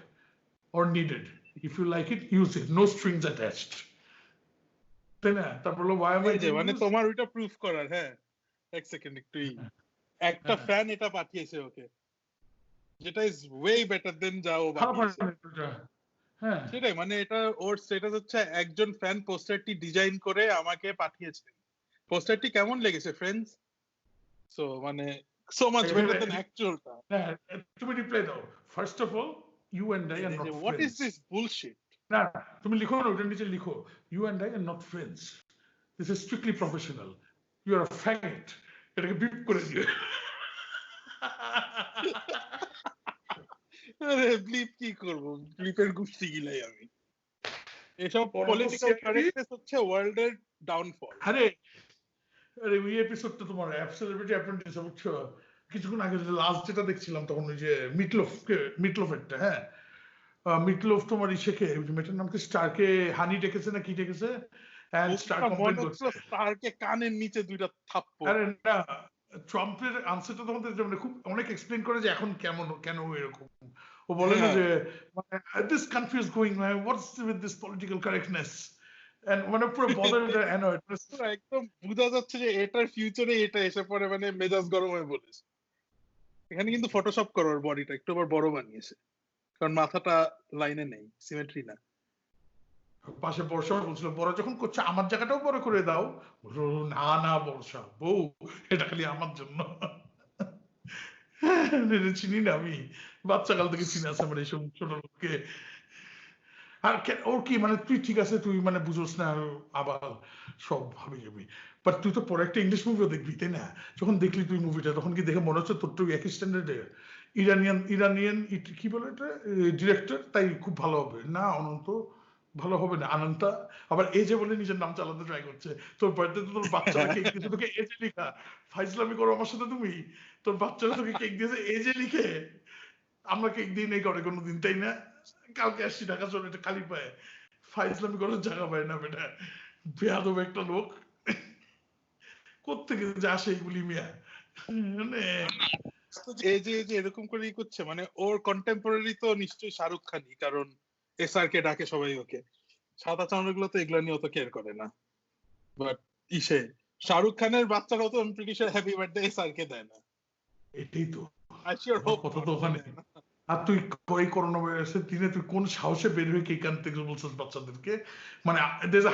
or needed. If you like it, use it. No strings attached. তাই না? তারপর হলো why am I এই যে doing মানে this? তোমার ওইটা প্রুফ করার, হ্যাঁ এক সেকেন্ড একটু একটা ফ্যান এটা পাঠিয়েছে ওকে, যেটা ইজ ওয়ে বেটার দেন যাও খারাপ হয় বানিয়েছে। না এটা। হ্যাঁ, সেটাই, মানে এটা ওর স্ট্যাটাস হচ্ছে একজন ফ্যান পোস্টারটি ডিজাইন করে আমাকে পাঠিয়েছে। পোস্টারটি কেমন লেগেছে ফ্রেন্ডস? সো মানে সো মাচ বেটার দেন অ্যাকচুয়ালটা। হ্যাঁ, তুমি রিপ্লাই দাও, first of all you and I are not what is friends. This bullshit? না, তুমি লিখো না, ওটার নিচে লিখো you and I are not friends, this is strictly professional, you are a fact. এটাকে বিপ করে দিও। আরে ব্লিপ কি করব, ব্লিপের গুষ্টি গিলাই আমি। এসব পলিটিক্যাল কারেক্টনেস হচ্ছে ওয়ার্ল্ডের ডাউনফল। আরে আরে ওই এপিসোডটা তোমার অ্যাবসলিউটলি অ্যাপ্রেন্টিস বুঝছো, কিছুক্ষণ আগে লাস্ট যেটা দেখছিলাম তখন ওই যে মিটলোফেরটা, হ্যাঁ মিটলোফ তোমার ইসেকে, ওই যে মেয়েটার নাম কি, স্টারকে হানি ডেকেছে না কি ডেকেছে, এন্ড স্টার কমপ্লেন করছে। স্টারকে কানের নিচে দুইটা থাপ্পড়। আরে না, ট্রাম্পের আনসারটা তখন মানে খুব অনেক এক্সপ্লেন করে যে এখন কেন এরকম। ও বলে না যে this country is going, what's with this political correctness, and মানে পুরো বদল অ্যানয়েড। একদম বোঝা যাচ্ছে যে এটার ফিউচারে এটা এসে পরে, মানে মেজাজ গরম হয়ে বলেছে। এখানে কিন্তু ফটোশপ করার বডিটা একটু আবার বড় বানিয়েছে, কারণ মাথাটা লাইনে নেই, সিমেট্রি না। পাশে বর্ষা বলছিল বড় যখন করছে আমার জায়গাটাও বড় করে দাও। না না বর্ষা বউ, এটা খালি আমার জন্য। চিনি না আমি, বাচ্চা কাল থেকে চিনি আছে আমার এইসব ছোট লোককে। আর ওর কি মানে, তুই ঠিক আছে তুই মানে বুঝোস না আবার সব ভাবি যাবি, বাট তুই তো পরে একটা ইংলিশ মুভিও দেখবি তাই না? যখন দেখলি তুই মুভিটা তখন কি দেখে মনে হচ্ছে তোর তো একই স্ট্যান্ডার্ডে ইরানিয়ান কি বলে এটা ডিরেক্টর, তাই খুব ভালো হবে না? অনন্ত ভালো হবে না, আনন্তা আবার এজে বলে নিজের নাম চালাতে ট্রাই করছে। তোর বার্থডে তোর বাচ্চারা কেক দিয়েছে তোকে এজে লিখা, ফাইজলামি করো আমার সাথে তুমি? তোর বাচ্চারা তোকে কেক দিয়েছে এজে লিখে, আমরা কেক দিই নাই করে কোনোদিন তাই না? কালকে আসছি ঢাকা চলে, এটা খালি পায় ফাইজলামি করার জায়গা পায় না বেটা, বেয়াদব একটা লোক কোত্থেকে যে আসে এইগুলি মিয়া। মানে এই যে এরকম করে করছে, মানে ওর কন্টেম্পোরারি তো নিশ্চয়ই শাহরুখ খানই, কারণ এসআর কে ডাকে সবাই ওকে। সাদা চামড়াগুলো তো এগুলা নিয়ে অত কেয়ার করে না, বাট শাহরুখ খানের বাচ্চারাও তো হ্যাপি বার্থডে এসআর কে দেয় না। এটাই তো কথা তো ওখানে। আর তুই এই করোনা ভাইরাসের দিনে তুই কোন সাহসে বের হয়ে কেক আনতে বলছিস বাচ্চাদেরকে? মানে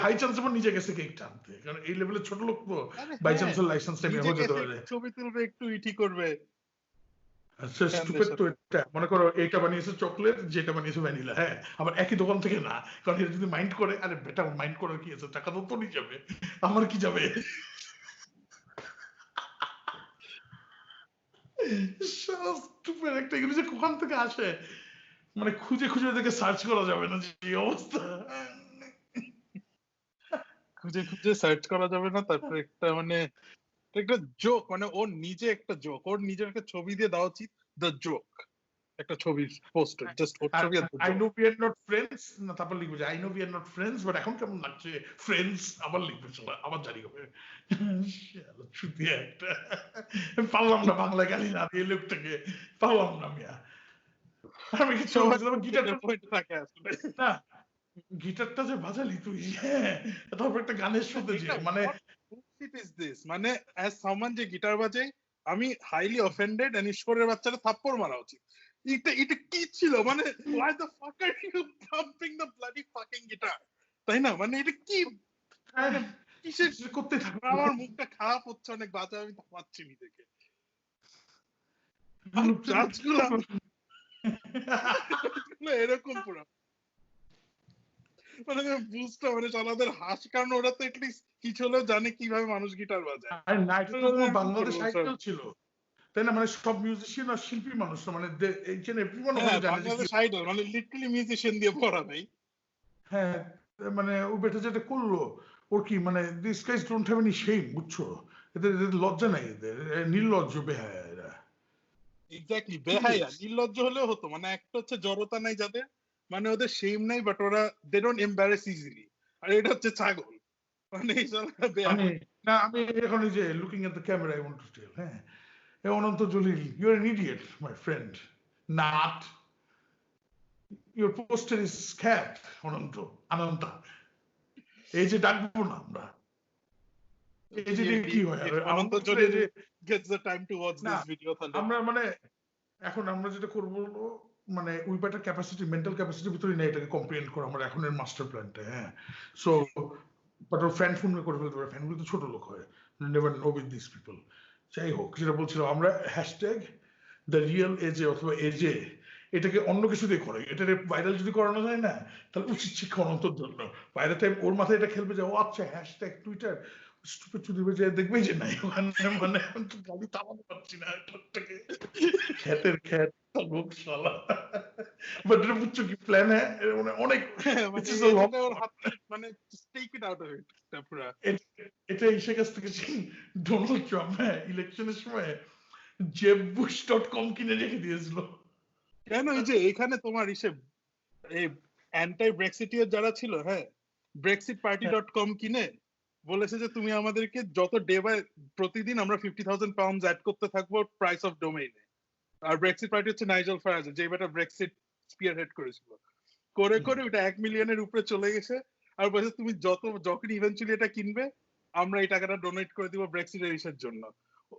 হাই চান্স আমার নিজে গেছে কেক টানতে, কারণ এই লেভেলের ছোট লোক তো বাই চান্সের লাইসেন্স টাইমে হয়ে যেতে পারে। ছবি তুলবে, একটু ইটি করবে। তো এটা মনে করো এইটা বানিয়েছে চকলেট, যেটা বানিয়েছে ভ্যানিলা, হ্যাঁ আবার একই দোকান থেকে না, কারণ এটা যদি মাইন্ড করে, আরে বেটা মাইন্ড করার কি আছে, টাকা তো নিয়ে যাবে, আমার কি যাবে? একটা এগুলো যে কোখান থেকে আসে, মানে খুঁজে খুঁজে দেখে সার্চ করা যাবে না যে অবস্থা, খুঁজে সার্চ করা যাবে না। তারপরে একটা মানে একটা জোক, মানে ওর নিজে একটা জোক, ওর নিজের একটা ছবি দিয়ে দেওয়া উচিত, দ্য জোক, একটা ছবি পোস্টার, জাস্ট ওর ছবি আর I know we are not friends না, তারপর লিখবে যে I know we are not friends, but এখন কেমন লাগছে ফ্রেন্ডস, আবার লিখবে চলা, আবার জারি হবে। ছুটি একটা পারলাম না বাংলা গালি না দিয়ে লোকটাকে, পারলাম না মিয়া। আমি কিছু গিটারটা না, গিটারটা যে বাজালি তুই, হ্যাঁ তারপর একটা গানের সাথে যে মানে মানে অ্যাজ সামওয়ান যে গিটার বাজে, আমি হাইলি অফেন্ডেড, এন্ড ঈশ্বরের বাচ্চারা থাপ্পড় মারা উচিত। এটা কি ছিল মানে, why the fuck are you pumping the bloody fucking guitar? তাই না? মানে এটা কি মানে কিসের করতে থাকবে? আমার মুখটা খারাপ হচ্ছে অনেক বাজে, আমি থামাচ্ছি নিজেকে। জাজগুলো এরকম পুরো মানে বুঝতে মানে আমাদের হাস, কারণ ওরা তো এটলিস্ট কিছু হলেও জানে কিভাবে মানুষ গিটার বাজায়। আর নাইটে তো তোমার বাংলাদেশ আইডল ছিল, তাই না? মানে সব মিউজিশিয়ান আর শিল্পী মানুষ, মানে এইখানে এভরিওয়ান হ্যাঁ, জানে যে বাংলাদেশ আইডল মানে লিটারালি মিউজিশিয়ান দিয়ে ভরা ভাই। হ্যাঁ, মানে ও বেটা যেটা করলো, ওর কি মানে this guys don't have any shame, বুঝছো? এদের লজ্জা নাই, এদের নির্লজ্জ বেহায়া এরা। এক্স্যাক্টলি, বেহায়া নির্লজ্জ হলেও হতো, মানে একটা হচ্ছে জড়তা নাই যাদের, মানে ওদের শেম নাই, বাট ওরা দে ডোন্ট এম্বারেস ইজিলি, আর এটা হচ্ছে ছাগল, মানে এই সব আমি না, আমি এখন এই যে looking at the camera I want to tell, হ্যাঁ, Ananta Jalil, you are an idiot my friend, not your poster is ক্যাট, অনন্ত অনন্তা, এই যে ডাকবো না আমরা, এই যে কি হয় Ananta Jalil gets the time to watch this video. তাহলে আমরা মানে এখন আমরা যেটা করবো মানে উই বেটার ক্যাপাসিটি, মেন্টাল ক্যাপাসিটির ভিতরে নেই এটাকে কম্প্রিহেন্ড করা আমার এখনের মাস্টার প্ল্যানটা, হ্যাঁ। So but or fan phone করে ফেলতে পারে, ফ্যানগুলো তো ছোট লোক হয়, never know with this people. যাই হোক, যেটা বলছিলাম, আমরা হ্যাশট্যাগ দ্য রিয়েল এজে অথবা এজে এটাকে অন্য কিছু দিয়ে করাই, এটাকে ভাইরাল যদি করানো যায় না, তাহলে উচিত শিক্ষা অনন্তর জন্য। বাইরে টাইম ওর মাথায় এটা খেলবে যে ও আচ্ছা হ্যাশট্যাগ টুইটার স্টুপিড চুদিবে, যে দেখবে যে নাই ওখানে, মানে গাড়ি থামাতে পারছি না ঠোঁটটাকে, খ্যাতের খ্যাত লোক শালা। বাট এটা বুঝছো কি প্ল্যান, হ্যাঁ, মানে অনেক মানে take it out of it পুরো। এটা ইসের কাছ থেকে ডোনাল্ড ট্রাম্প, হ্যাঁ, ইলেকশনের সময় jebbush.com কিনে রেখে দিয়েছিল। কেন? এই যে এখানে তোমার এই অ্যান্টি ব্রেক্সিটিয়ার যারা ছিল, হ্যাঁ, ব্রেক্সিট পার্টি .com কিনে বলেছে যে তুমি আমাদেরকে যত ডে বাই প্রতিদিন আমরা 50,000 পাউন্ড অ্যাড করতে থাকবো প্রাইস অফ ডোমেইনে। আর ব্রেক্সিট পার্টি হচ্ছে নাইজেল ফারাজ, যে বেটা ব্রেক্সিট স্পিয়ার হেড করেছিল, করে করে ওটা 1 মিলিয়নের উপরে চলে গেছে। আর বলছে তুমি যখন ইভেন্চুয়ালি এটা কিনবে আমরা এই টাকাটা ডোনেট করে দিব ব্রেক্সিট এর জন্য।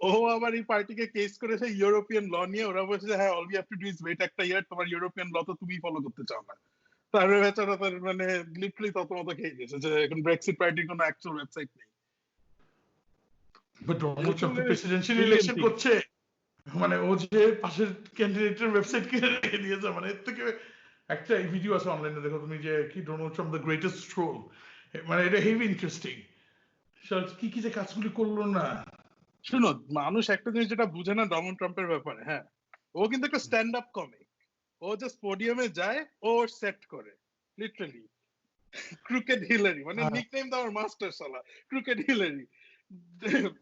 ও আবার এই পার্টিকে কেস করেছে ইউরোপিয়ান ল নিয়ে। ওরা বলছে যে হ্যাঁ, all you have to do is wait একটা ইয়ার, তোমার ইউরোপিয়ান ল তো তুমি ফলো করতে চাও না। তারপরে বেচারা তার মানে লিটারালি তত খেয়ে গেছে যে এখন ব্রেক্সিট পার্টির কোনো অ্যাকচুয়াল ওয়েবসাইট নেই। But Donald Trump presidential election করছে, মানে ও যে পাশের ক্যান্ডিডেটের ওয়েবসাইট কিনে রেখে দিয়েছে, মানে এর থেকে একটা ভিডিও আছে অনলাইনে, দেখো তুমি, যে কি Donald Trump the greatest troll, মানে এটা হেভি ইন্টারেস্টিং, কি কি যে কাজগুলি করলো না। শুনো, মানুষ একটা জিনিস যেটা বুঝে না ডোনাল্ড ট্রাম্পের ব্যাপারে, হ্যাঁ, ও কিন্তু একটা স্ট্যান্ড আপ কমিক। ও জাস্ট পোডিয়ামে যায়, ও সেট করে লিটারালি ক্রুকেড হিলারি, মানে নিকনেম তো আমার মাস্টার সালা, ক্রুকেড হিলারি।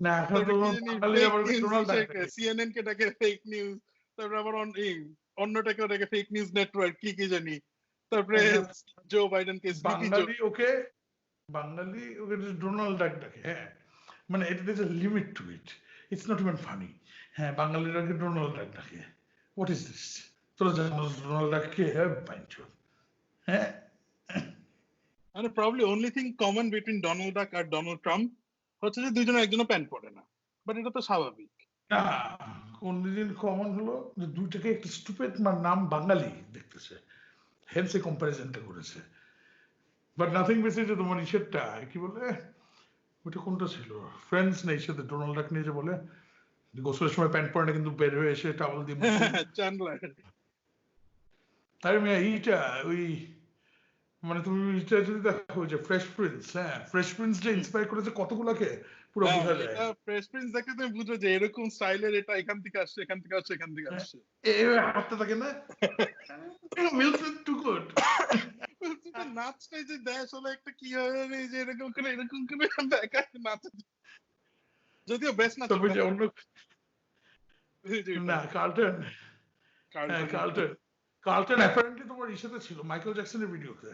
না, এখন তো বাঙালি আবার ডোনাল্ড ডাকে, সিএনএন কে ডাকে ফেক নিউজ, তারপরে আবার অন্যটাকে ডাকে ফেক নিউজ নেটওয়ার্ক, কি জানি, তারপরে জো বাইডেন কে বাঙালি ওকে ডোনাল্ড ডাকে, হ্যাঁ, মানে এটা is a limit to it, it's not even funny. হ্যাঁ, বাঙালিরাকে ডোনাল্ড ডাকে, হোয়াট ইজ দিস? তোরা জানো ডোনাল্ড ডাককে? হ্যাঁ, মানে probably only thing common between Donald Duck আর ডোনাল্ড ট্রাম্প হচ্ছে যে দুইজনের একজনও প্যান্ট পরে না, বাট এটা তো স্বাভাবিক না। কোনদিন কমন হলো যে দুইটাকে একটা স্টুপিড নাম বাঙালি দেখতেছে, হেন্স এই কম্পারিজনটা করেছে। বাট নাথিং বেশি যে তোমার ইসেরটা কি বলে, ওইটা কোনটা ছিল, ফ্রেন্ডস নেই সাথে ডোনাল্ড ডাক নিয়ে যে বলে গোসলের সময় প্যান্ট পরে না, কিন্তু বের হয়ে এসে টাওয়াল দিয়ে চ্যান্ডলার। আরে মিয়া এইটা ওই, মানে তুমি এটা যদি দেখো যে ফ্রেশ প্রিন্স, হ্যাঁ, ফ্রেশ প্রিন্স যে ইন্সপায়ার করেছে কতগুলোকে পুরো বোঝা যায়। ফ্রেশ প্রিন্স দেখে তুমি বুঝো যে এরকম স্টাইলের এটা এখান থেকে আসছে, এখান থেকে আসছে, এখান থেকে আসছে, হাঁটতে থাকে না, উইলসন টু গুড। নাচটাই যে দেয় আসলে একটা কি হয় যে এরকম করে দেখা নাচ, যদিও বেস্ট নাচ না কার্লটন, কার্লটন অ্যাপারেন্টলি তোমার ইসাতে ছিল মাইকেল জ্যাকসনের ভিডিওতে,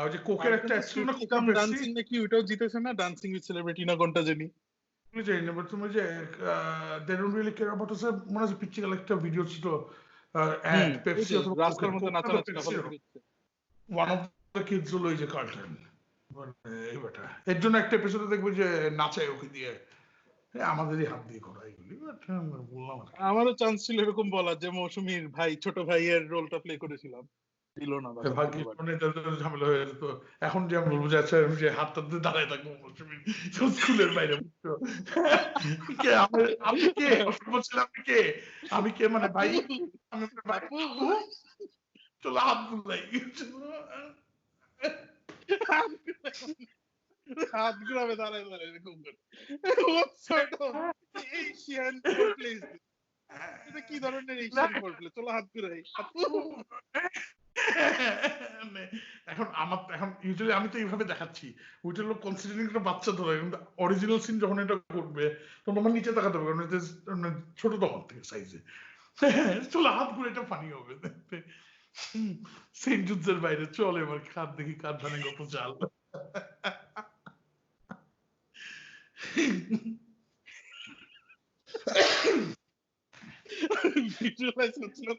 ওই যে কোকের একটা ছিল না, কোকা ডান্সিং নাকি ওটাও জিতেছে না, ডান্সিং উইথ সেলিব্রিটি না কোনটা জানি জানি না, বাট তুমি যে they don't really care about us, মনে আছে পিচ্চিকাল একটা ভিডিও ছিল, অ্যাড পেপসি অথবা রাস্তার মধ্যে নাচানাচি করছে, ওয়ান অফ দ্য কিডস হলো এই যে কার্লটন, মানে এই বেটা, এর জন্য একটা এপিসোডে দেখবে যে নাচায় ওকে দিয়ে, আমাদেরই হাত দিয়ে করা এগুলি, বললাম। আমারও চান্স ছিল এরকম বলার যে মৌসুমীর ভাই, ছোট ভাইয়ের রোলটা প্লে করেছিলাম, দিল না, ঝামেলা হয়ে যেত। এখন যে আমি বলবো যে আচ্ছা, আমি যে হাতটা দিয়ে দাঁড়ায় থাকবো মৌসুমীর স্কুলের বাইরে, বুঝছো? আমি কে বলছিলাম, আমি কে মানে ভাই, আমি চলো হাত বুলাই, হাত ঘুরাবে দাঁড়ায় দাঁড়ায় এরকম করে। What sort of Asian foreplay is this? এটা কি ধরনের Asian foreplay? চলো হাত ঘুরাই। মানে এখন ইউজুয়ালি আমি তো এইভাবে দেখাচ্ছি, ওইটা লোক কনসিডারিং একটা বাচ্চা ধরে, কিন্তু অরিজিনাল সিন যখন এটা করবে তখন আমার নিচে তাকাতে হবে, কারণ এটা ছোট তখন থেকে সাইজে। চলো হাত ঘুরে, এটা ফানি হবে। সেন্ট জুজের বাইরে চল এবার খাত দেখি কার ধানে কত চাল। Visualize করছিলাম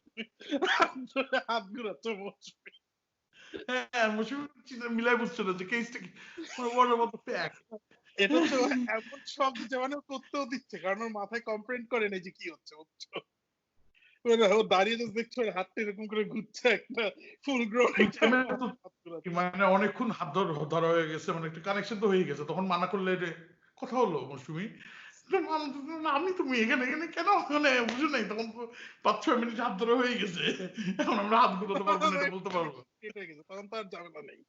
হাত ঘুরাচ্ছ মৌসুমী। হ্যাঁ, মৌসুমী মিলাই বুঝছে না যে কেসটা কি, what about the fact? এটা তো এমন সব দিচ্ছে, মানে করতেও দিচ্ছে, কারণ ওর মাথায় কম্প্রেন্ড করে নেই যে কি হচ্ছে, বুঝছো? ও দাঁড়িয়ে just দেখছো ওর হাতটা এরকম করে ঘুরছে, একটা ফুল গ্রোন মানে অনেকক্ষণ হাত ধরা হয়ে গেছে, মানে একটা কানেকশন তো হয়ে গেছে, তখন মানা করলে যে কথা হলো মৌসুমী, আমি তুমি এখানে এখানে কেন, মানে বুঝো নাই, তখন তো 5-6 মিনিট হাত ধরা হয়ে গেছে, এখন আমরা হাত ঘুরাতে পারবো না, এটা বলতে পারবো। তখন তো আর ঝামেলা নেই।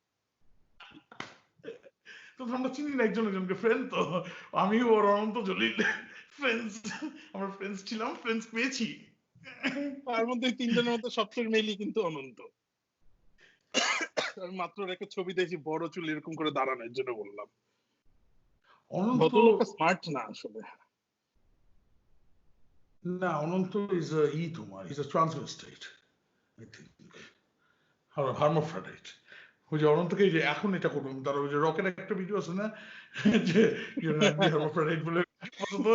তো আমরা চিনি না একজন একজনকে, ফ্রেন্ড তো, আমি ওর অনন্ত জলিল ফ্রেন্ডস, আমরা ফ্রেন্ডস ছিলাম, ফ্রেন্ডস পেয়েছি। তার মধ্যে 3 জনের মধ্যে সবচেয়ে মেলি কিন্তু অনন্ত। আমি মাত্র একটা ছবি দেখি বড় চুল এরকম করে দাঁড়ানোর জন্য বললাম। অনন্ত স্মার্ট না আসলে। না, অনন্ত ইজ তোমার is a ট্রান্সভেস্টাইট, I think, hermaphrodite. ওই যে অনন্তকে যে এখন এটা করুন, তার ওই যে রকের একটা ভিডিও আছে না, যে হার্মাফ্রোডাইট বলে,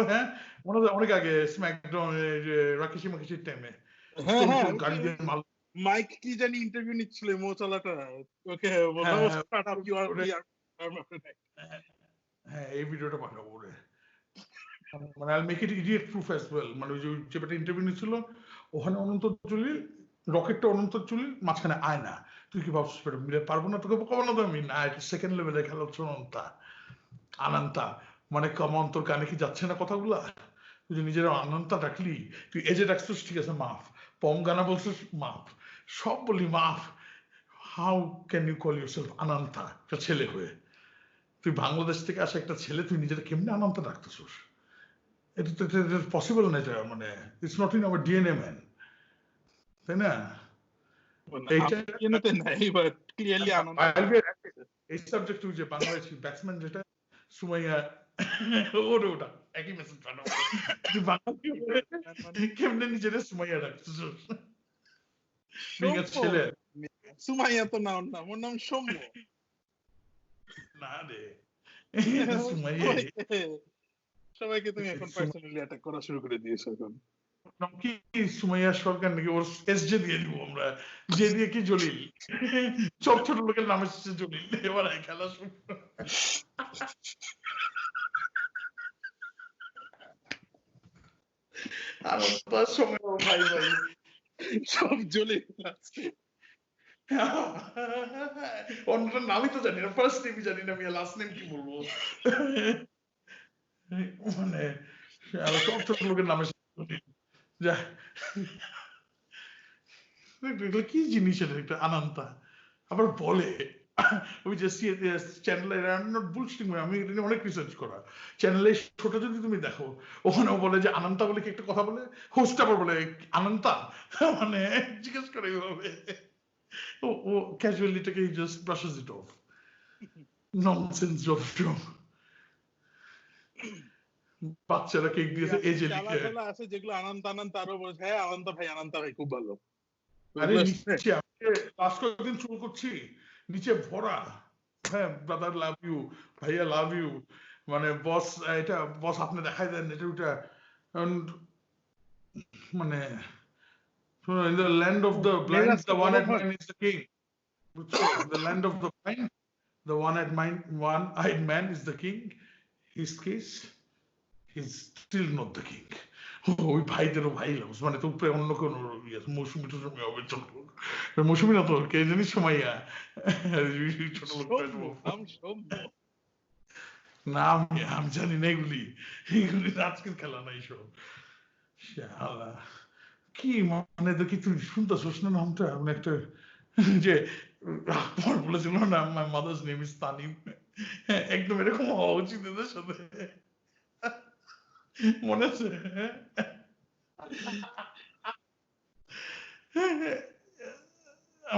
হ্যাঁ মনে হয় অনেক আগে স্ম্যাকডাউন, যে রাকেশি মাকেশির টাইমে গাড়ি দিয়ে মাল, মাইক কি জানি ইন্টারভিউ নিচ্ছিল মোচালাটা, ওকে হ্যাঁ এই ভিডিওটা পাঠাবো ওরে, মানে I'll make it idiot proof as well, মানে ওই যে যেটা ইন্টারভিউ নিচ্ছিল ওখানে অনন্ত জলিল, রকেটটা অনন্ত জলিল, মাঝখানে আয়না, তুই কি ভাবছিস সেটা মিলে পারবো না, তোকে বোকা বানাবো আমি? না, এটা সেকেন্ড লেভেলের খেলা হচ্ছে আনন্তা, মানে কমন, তোর কানে কি যাচ্ছে না কথাগুলা? তুই যে নিজের আনন্তা ডাকলি, তুই এজে ডাকছিস ঠিক আছে মাফ, পম গানা বলছিস মাফ, সব বলি মাফ, how can you call yourself Ananta, একটা ছেলে হয়ে? তুই বাংলাদেশ থেকে আসা একটা ছেলে, তুই নিজের কেমনি আনন্তা ডাকতেছিস? এটা তো পসিবল না, এটা মানে it's not in our DNA man, তাই না? এই সাবজেক্ট যে বাংলাদেশি ব্যাটসম্যান যেটা সুমাইয়া, ওরে ওটা একই মেসেজ পাঠাবো, তুই বাংলাদেশি কেমনে নিজের সুমাইয়া ডাকছিস? ছেলে সুমাইয়া তো না, ওর নাম, ওর নাম সৌম্য। না রে সুমাইয়া, সবাইকে তুমি এখন পার্সোনালি অ্যাটাক করা শুরু করে দিয়েছো এখন। কি সুমাইয়া সরকার নাকি? ওর এসজে দিয়ে দিব আমরা, যে দিয়ে কি জলিল, সব ছোট লোকের নাম এসেছে জলিল, এবার খেলা শুরু। আর তার সময় ভাই ভাই সব জলিল আছে, অন্যটার নামই তো জানি না, ফার্স্ট নেমই জানি না, আমি লাস্ট নেম কি বলবো, মানে সব ছোট লোকের নাম এসেছে জলিল। যা কি জিনিস এটা, একটা আনন্তা, আবার বলে ওই যে চ্যানেলে, আমি এটা নিয়ে অনেক রিসার্চ করা, চ্যানেলে ছোট যদি তুমি দেখো, ওখানেও বলে যে আনন্তা বলে কি একটা কথা বলে, হোস্ট আবার বলে আনন্তা, মানে জিজ্ঞেস করে এইভাবে, ও ক্যাজুয়ালিটাকে just brushes it off, nonsense যত বাচ্চারা কেক দিয়েছে এজে লিখে আছে যেগুলো আনন্দ আনন্দ, আরো বলছে হ্যাঁ আনন্দ ভাই খুব ভালো। আরে নিচে লাস্ট কয়েকদিন শুরু করছি, নিচে ভরা, হ্যাঁ ব্রাদার লাভ ইউ, ভাইয়া লাভ ইউ, মানে বস এটা বস আপনি দেখাই দেন এটা ওটা, মানে in the land of the blind the one at mine is the king, the land of the blind the one-eyed man is the king, his case he's still not the king. ওই ভাইদেরও ভাই লাভ, মানে তো উপরে অন্য কোনো মৌসুমি টুসুমি হবে, ছোট লোক মৌসুমি না তো কে জানিস সুমাইয়া, ছোট লোক না আমি জানি না, এগুলি আজকের খেলা না এইসব, কি মানে দেখি তুই শুনতেছিস না নামটা, মানে একটা যে বলেছিল না my mother's name is Tanim, একদম এরকম হওয়া উচিত এদের সাথে, মনে আছে?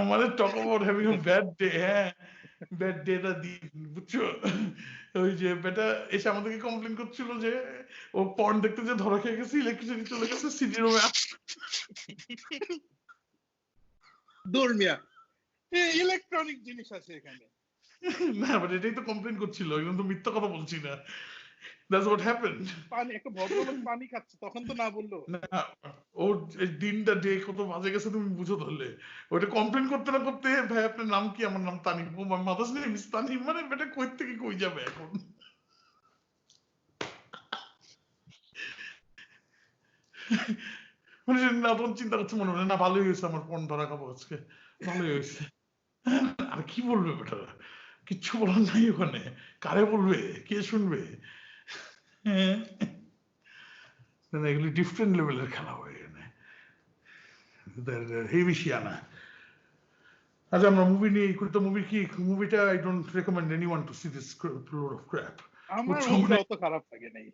আমাদের talk about having a bad day, হ্যাঁ ব্যাড ডে দা দিন, বুঝছো? ওই যে বেটা এসে আমাদেরকে কমপ্লেন করছিল যে ও পর্ন দেখতে যে ধরা খেয়ে গেছে, ইলেকট্রিসিটি চলে গেছে, সিডি রুমে দৌড়মিয়া ইলেকট্রনিক জিনিস আছে এখানে। না বাট এটাই তো কমপ্লেন করছিল, এখন তো মিথ্যা কথা বলছি না। That's what happened. পানি, একটা ভদ্রলোক পানি খাচ্ছে, তখন তো না বললো। না ওর দিনটা ডে কত বাজে গেছে তুমি বুঝো তাহলে? ওটা কমপ্লেন করতে না করতে, ভাই আপনার নাম কি? আমার নাম তানিম। ও মাদার্স নেম ইজ তানিম, মানে বেটা কই থেকে কই যাবে এখন? মানে না তখন চিন্তা করছে মনে হয় না ভালোই হয়েছে আমার পণ ধরা খাবো আজকে, ভালোই হয়েছে। আর কি বলবে বেটা, কিচ্ছু বলার নাই ওখানে, কারে বলবে, কে শুনবে? এগুলি ডিফারেন্ট লেভেলের খেলা হয় এখানে, হেভিশিয়ানা। আচ্ছা আমরা মুভি নিয়ে করি তো। মুভি কি? মুভিটা I don't recommend anyone to see this load of crap. আমার মুভিটা অত খারাপ লাগে নাই।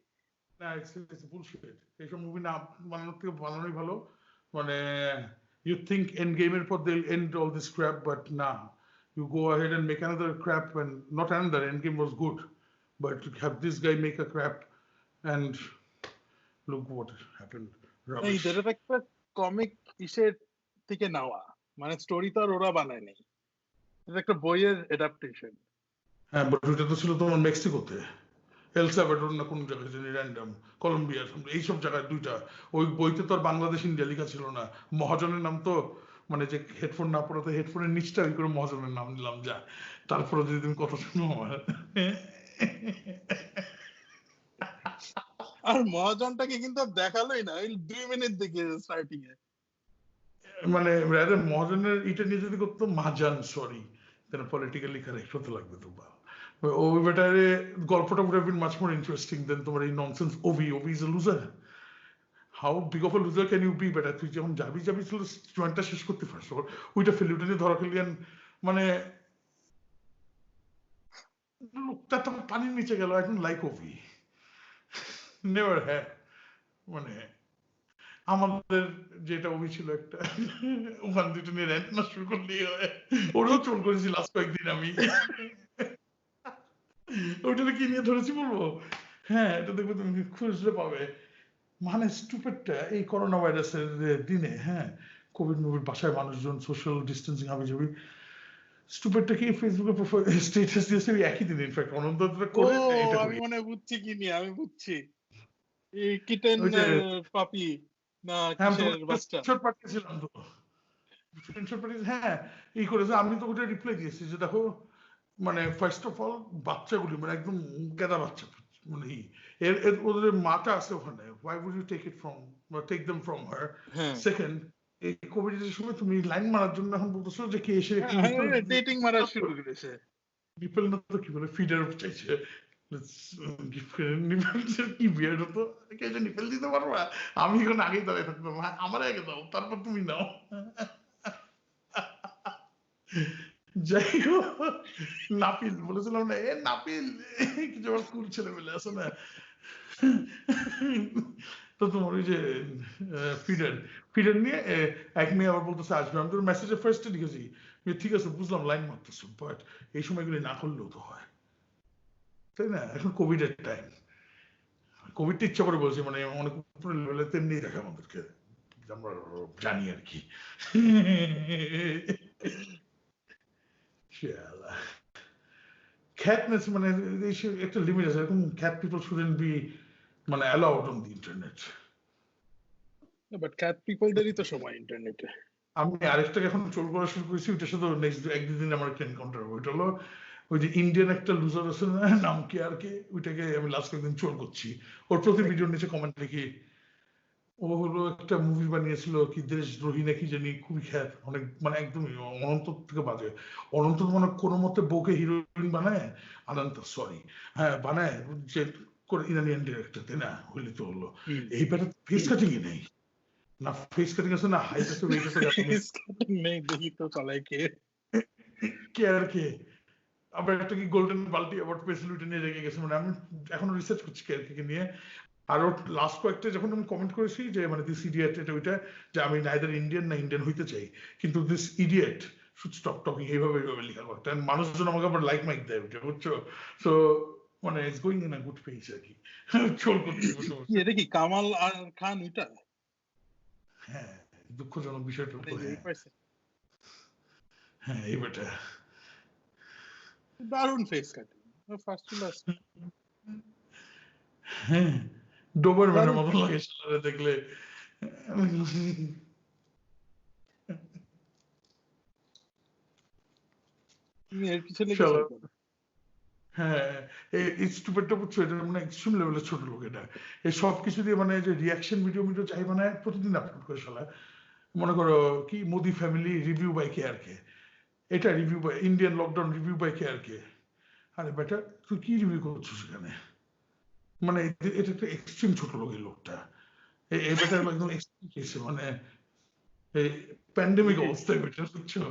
না ইটস বুলশিট। এইসব মুভি না বানানোর থেকে বানানোই ভালো। মানে you think Endgame এর পর they'll end all this crap, but nah, you go ahead and make another crap, and not another, Endgame was good, but to have this guy make a crap and look what happened. এই Rubbish. যেটা একটা comic ইসের থেকে নেওয়া, মানে story তো আর ওরা বানায় নাই, এটা একটা বইয়ের অ্যাডাপ্টেশন। হ্যাঁ বাট ওইটা তো ছিল তোমার মেক্সিকোতে, এল সালভাডোর না কোন জায়গায় জানি, র্যান্ডম কলম্বিয়া এইসব জায়গায় দুইটা। ওই বইতে তো আর বাংলাদেশ ইন্ডিয়া লেখা ছিল না। মহাজনের নাম তো মানে যে হেডফোন না পড়াতে হেডফোনের নিচটা ওই করে মহাজনের নাম দিলাম, যা তারপরে যদি তুমি কথা শুনো আমার। আর মহাজনটাকে কিন্তু দেখালোই না, ওই 2 মিনিট দেখে স্টার্টিং এ। মানে রাদার মহাজনের এটা নিয়ে যদি করতো মাজান, সরি তাহলে পলিটিক্যালি কারেক্ট হতে লাগবে তো বা ওই বেটারে গল্পটা would have been much more interesting than তোমার এই nonsense Ovi is a loser. How big of a loser can you be বেটা? তুই যখন যাবি ছিল জয়েন্টটা শেষ করতে পারছো, ওইটা ফেলি, ওটা নিয়ে ধরা খেলি, মানে লোকটা তো পানির নিচে গেল। এখন লাইক ওভি নেভার হ্যাঁ, মানে আমাদের যেটা ওভি ছিল একটা, ওখান দুটো নিয়ে র্যান্ট না শুরু করলেই হয়। ওরাও চোল করেছি লাস্ট কয়েকদিন আমি। ওইটা কি নিয়ে ধরেছি বলবো? হ্যাঁ এটা দেখবে তুমি খুঁজলে পাবে। মানে স্টুপিডটা এই করোনা ভাইরাসের দিনে, হ্যাঁ কোভিড মুভির বাসায় মানুষজন সোশ্যাল ডিস্টেন্সিং হবে যাবে, স্টুপিডটা কি ফেসবুকে স্ট্যাটাস দিয়েছে ওই একই দিন, ইনফ্যাক্ট অনন্ত করে এটা আমি করি। মনে বুঝছি কি নিয়ে, আমি বুঝছি এই কিটেন ওই যে পাপি না হ্যাঁ কিসের বাচ্চা। স্ক্রিনশট পাঠিয়েছিলাম তো, স্ক্রিনশট পাঠিয়েছি, হ্যাঁ এই করেছে। আমি তো ওটা রিপ্লাই দিয়েছি যে দেখো মানে ফার্স্ট অফ অল বাচ্চাগুলি মানে একদম গেদা বাচ্চা, মানে ওদের মাটা আছে ওখানে, why would you take it from take them from her? Second এই কোভিড এর সময় তুমি লাইন মারার জন্য এখন বলতেছো যে কে এসে ডেটিং মারা শুরু করেছে। নিপেল না তো কি বলে ফিডার চাইছে, কি বিয়ার্ড হতো, কে যে নিপেল দিতে পারবা? আমি এখন আগেই দাঁড়িয়ে থাকতাম, আমার আগে দাও তারপর তুমি নাও। যাই হোক নাপিল বলেছিলাম না, এ নাপিল কিছু আমার স্কুল ছেলে পেলে আছে না, তো তোমার ওই যে ফিডার ফিডার নিয়ে এক মেয়ে আবার বলতেছে আসবে। আমি তোর মেসেজে ফার্স্টে লিখেছি ঠিক আছে বুঝলাম লাইন মারতেছো, বাট এই সময়গুলি না করলেও তো হয়, তাই না? এখন কোভিড এর টাইম, কোভিডটা ইচ্ছা করে বলছি, মানে অনেক উপরে লেভেলে তেমনি দেখে আমাদেরকে, আমরা জানি আর কি। খ্যাটনেস মানে একটা লিমিট আছে, এরকম খ্যাট পিপল শুডন্ট বি মানে allowed on the internet. But ক্যাট পিপলদেরই তো সময় ইন্টারনেটে। আমি আরেকটাকে এখন ট্রোল করা শুরু করেছি, ওইটার সাথে নেক্সট এক দুদিন আমার একটা এনকাউন্টার হবে। ওইটা হলো ওই যে ইন্ডিয়ান একটা লুজার আছে না, নাম কি আর কি, ওইটাকে আমি লাস্ট কয়েকদিন ট্রোল করছি। ওর প্রতি ভিডিওর নিচে কমেন্ট লিখি, ও হলো একটা মুভি বানিয়েছিল কি দেশদ্রোহী নাকি জানি, খুবই খ্যাত, অনেক মানে একদমই অনন্ত থেকে বাজে। অনন্ত মানে কোনো মতে বউকে হিরোইন বানায়, আনন্ত সরি হ্যাঁ বানায় যে করে ইরানিয়ান ডিরেক্টর, তাই না? হইলে তো হলো এই ব্যাটা ফেস কাটিংই নেই, না ফেস কাটিং আছে না হাইট আছে ওয়েট আছে, নেই দেখি তো চালায় কে কে আর কে আবার একটা কি গোল্ডেন বাল্টি অ্যাওয়ার্ড পেয়েছিল, ওইটা নিয়ে রেগে গেছে। মানে আমি এখনো রিসার্চ করছি কেয়ারকে নিয়ে। আর ওর লাস্ট কয়েকটা যখন আমি কমেন্ট করেছি যে মানে দিস ইডিয়েট, এটা ওইটা, যে আমি নাইদার ইন্ডিয়ান না ইন্ডিয়ান হইতে চাই, কিন্তু this idiot should stop talking, এইভাবে এইভাবে লেখা করতে, মানুষজন আমাকে আবার লাইক মাইক দেয় ওইটা, বুঝছো? সো মানে it's going in a good page আর কি। চল করছি বসে বসে। এটা কি কামাল আর খান ওইটা? হ্যাঁ, দুঃখজনক বিষয়টার মানে উপরে। এই person। হ্যাঁ, এই বেটা দারুণ face cutting, first to last হ্যাঁ ডোবারম্যানের দারুণ। মতো লাগে শালারে দেখলে। তুমি এর পিছনে কি শালা, করবে? হ্যাঁ এই স্টুপিডটা বুঝছো, এটা মানে এক্সট্রিম লেভেলের ছোট লোক এটা। এই সব কিছু দিয়ে মানে যে রিয়াকশন ভিডিও ভিডিও চাই, মানে প্রতিদিন আপলোড করে শালা। মনে করো কি মোদি ফ্যামিলি রিভিউ বাই কে আর কে, এটা review by Indian lockdown review by কে আর কে। আরে বেটা তুই কি রিভিউ করছো সেখানে? মানে এটা একটা এক্সট্রিম ছোট লোক এই লোকটা। এই বেটা একদম এক্সট্রিম কেসে, মানে এই প্যান্ডেমিক অবস্থায় বেটা, বুঝছো?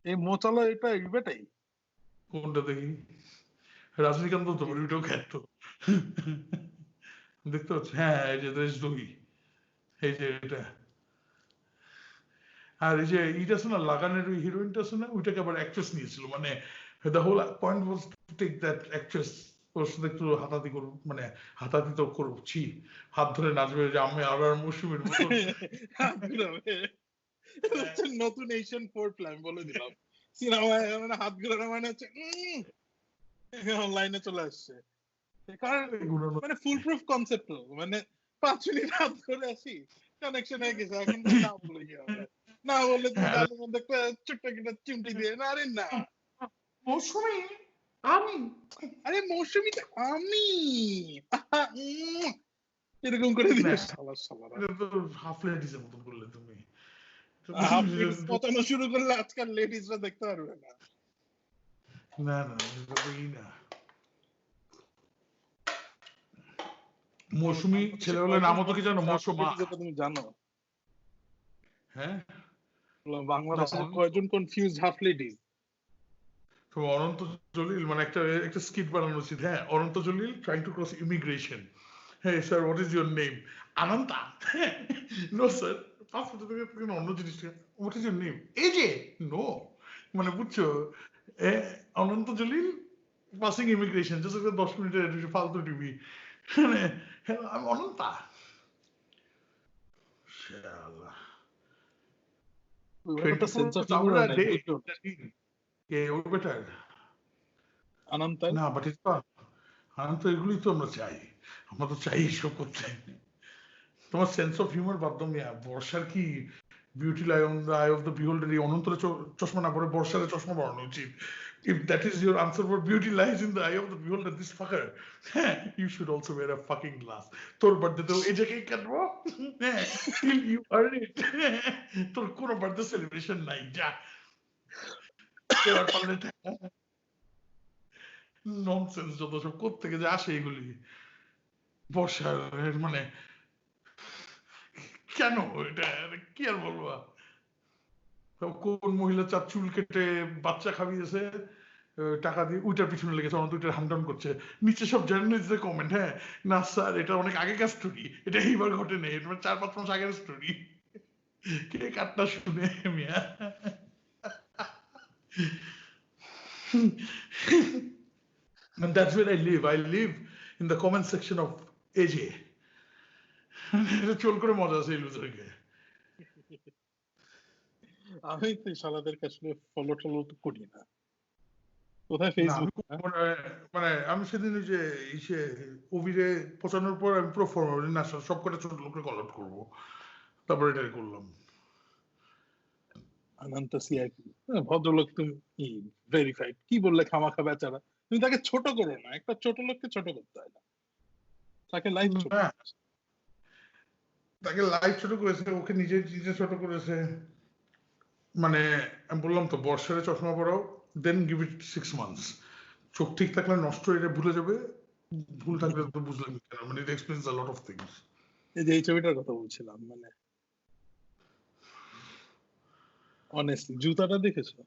এই মোচালা এটা ইবেটাই কোনটা দেখি? রজনীকান্ত তো ভিডিও খেতো দেখতে পাচ্ছি। হ্যাঁ এই যে দেশদ্রোহী, এই যে এটা। আর এই যে ইটা আছে না লাগানের ওই হিরোইনটা আছে না, ওইটাকে আবার অ্যাক্ট্রেস নিয়েছিল। মানে the whole point was to take that actress, ওর সাথে একটু হাতাহাতি করব, মানে হাতাহাতি তো করছি, হাত ধরে নাচবে যে আমি আর মৌসুমীর মতো। নতুন এশিয়ান ফোর্ট প্ল্যান বলে দিলাম সিনেমায়, মানে হাত ঘুরানো মানে হচ্ছে অনলাইনে চলে আসছে। কারণ মানে ফুল প্রুফ কনসেপ্ট, মানে 5 মিনিট হাত ধরে আসি, কানেকশন হয়ে গেছে। এখন না বলে কি হবে? না বললে তুমি গালের মধ্যে ছোট্ট একটা চিমটি দিয়ে, না আরে না মৌসুমী আমি, আরে মৌসুমী তো আমি এরকম করে দিলে শালা শালারা হাফ লেডিসের মতো বললে তুমি। হাফ লেডিস পচানো শুরু করলে আজকাল লেডিসরা দেখতে পারবে না। না না না, মৌসুমী ছেলেবেলার নামও তো কি জানো? মৌসুমা। তুমি জানো হ্যাঁ বাংলাদেশে কয়জন কনফিউজড হাফ লেডিস? তো অনন্ত জলিল মানে একটা একটা স্কিট বানানো উচিত। হ্যাঁ, Ananta Jalil trying to cross immigration. হ্যাঁ sir, what is your name? Ananta. No sir, passport থেকে অন্য জিনিস। What is your name? এই যে নো, মানে বুঝছো? Ananta Jalil passing immigration, just একটা 10 মিনিটের ফালতু টিভি। মানে আমি অনন্তা। শালা ওটা সেন্স অফ হিউমার নাই ওই বেটার অনন্ত। না, বাট আনন্দ এগুলোই তো আমরা চাই। আমরা তো চাই এসব করতে। তোমার সেন্স অফ হিউমার বাদ মিয়া। বর্ষার কি beauty lie on the I of the বিহোল্ডার, এই অনন্তরে চশমা না পরে বর্ষারে চশমা পরানো উচিত। If that is your answer for beauty lies in the eye of the beholder, this fucker, you should also wear a fucking glass. তোর বার্থডে তো এই জায়গায় কাটবো, you earn it. তোর কোনো বার্থডে সেলিব্রেশন নাই, যা এবার পারলে ননসেন্স যত সব কোত্থেকে যে আসে এগুলি। বর্ষার মানে কেন এটা, কি আর বলবো? কোন মহিলা চার চুল কেটে বাচ্চা খাবিয়েছে টাকা দিয়ে, ওইটার পিছনে লেগেছে, অনন্ত ওইটার হান্ডাউন করছে। নিচে সব জার্নালিস্টদের কমেন্ট, হ্যাঁ না স্যার এটা অনেক আগেকার স্টোরি, এটা এইবার ঘটে নেই, এটা 4-5 মাস আগের স্টোরি। কে কাটটা শুনে মিয়া। And that's where I live. I live in the comment section of AJ. এটা চোল করে মজা আছে এই লুজারকে। আমি তো শালাদেরকে আসলে ফলো টলো তো করি না। কোথায় ফেসবুক? মানে আমি সেদিন যে ইসে ওভিরে পৌঁছানোর পর আমি পুরো ফর্মাল না সব কটা ছোট লোকের কল আউট করবো, তারপর এটাই করলাম। অনন্ত সিআইপি ভদ্রলোক, তুমি ভেরিফাইড কি বললে খামাখা বেচারা? তুমি তাকে ছোট করো না, একটা ছোট লোককে ছোট করতে হয় না, তাকে লাইফ ছোট, তাকে লাইফ ছোট করেছে, ওকে নিজে নিজে ছোট করেছে। মানে আমি বললাম তো বর্ষারে চশমা পরাও, দেন গিভ ইট 6 months। চোখ ঠিক থাকলে নষ্ট এটা ভুলে যাবে, ভুল থাকলে তো বুঝলাম কেন, মানে it explains a lot of things. এই যে এই ছবিটার কথা বলছিলাম, মানে অনেস্টলি জুতাটা দেখেছো?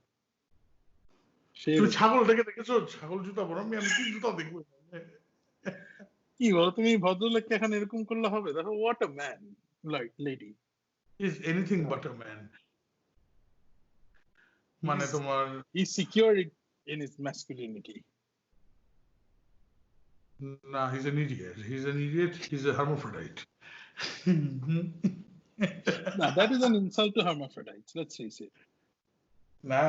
তুমি ছাগলটাকে দেখেছো? ছাগল জুতা পরা, আমি কি জুতা দেখবো? কি বলো তুমি, ভদ্রলোককে এখন এরকম করলে হবে? দেখো, what a man, like lady is anything but a man. মানে তোমার he's secure in his masculinity. না, he's an idiot. He's a hermaphrodite. Now that is an insult to hermaphrodites, let's face it. না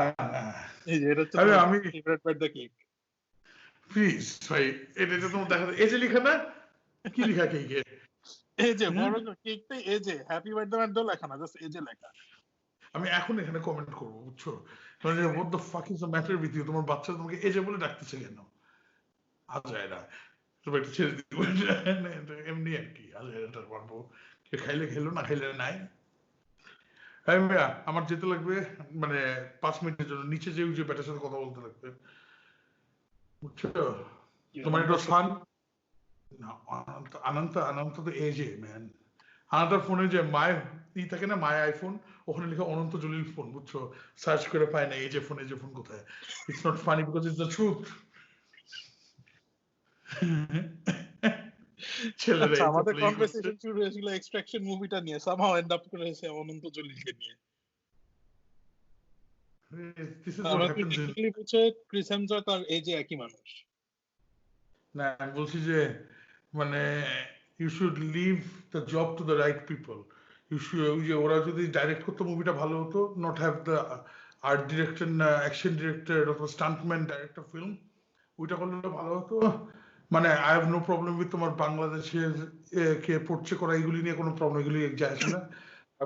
এই যে এটা হচ্ছে আরে তোমার আমি favorite part the cake. Please ভাই, এটা তো তোমার দেখা এই যে লেখা না, কি লেখা কেকে? এই যে বড় কেকটা এই যে হ্যাপি বার্থডে বার্থডে লেখা না, জাস্ট এই যে লেখা। আমি এখন এখানে কমেন্ট করবো, বুঝছো? মানে what the fuck is the matter with you? তোমার বাচ্চা তোমাকে এই যে বলে ডাকতেছে কেন? আজায়রা, তুমি একটু ছেড়ে দিতে, এমনি আর কি। আজায়রাটা পারবো, কে খাইলে খেলো, না খাইলে নাই। আমার যেতে লাগবে মানে 5 মিনিটের জন্য, নিচে যে ব্যাটার সাথে কথা বলতে লাগবে, বুঝছো? তোমার একটা ফান না, অনন্ত তো এজে ম্যান। আনাদার ফোনে যে মায় থাকে না, মায় আইফোন, ওখানে লেখা অনন্ত জলিল ফোন, বুঝছো? সার্চ করে পায় না এজে ফোন কোথায়। It's not funny because it's the truth. আচ্ছা, আমাদের কনভারসেশন শুরু হয়েছিল এক্সট্রাকশন মুভিটা নিয়ে, সামহাউ এন্ড আপ করেছে অনন্ত জলিলকে নিয়ে। This is what happens. বুঝছো, ক্রিস হেমসওয়ার্থ আর এজে একই মানুষ। না, আমি বলছি যে মানে you should leave the job to the right people. ওরা যদি ডাইরেক্ট করতো মুভিটা ভালো হতো, not have the art director, action director অথবা স্টান্টম্যান ডাইরেক্টর ফিল্ম, ওইটা করলে ভালো হতো। মানে I have no problem with তোমার বাংলাদেশের কে পড়ছে করা, এগুলি নিয়ে কোনো প্রবলেম, এগুলি যায় আসে না।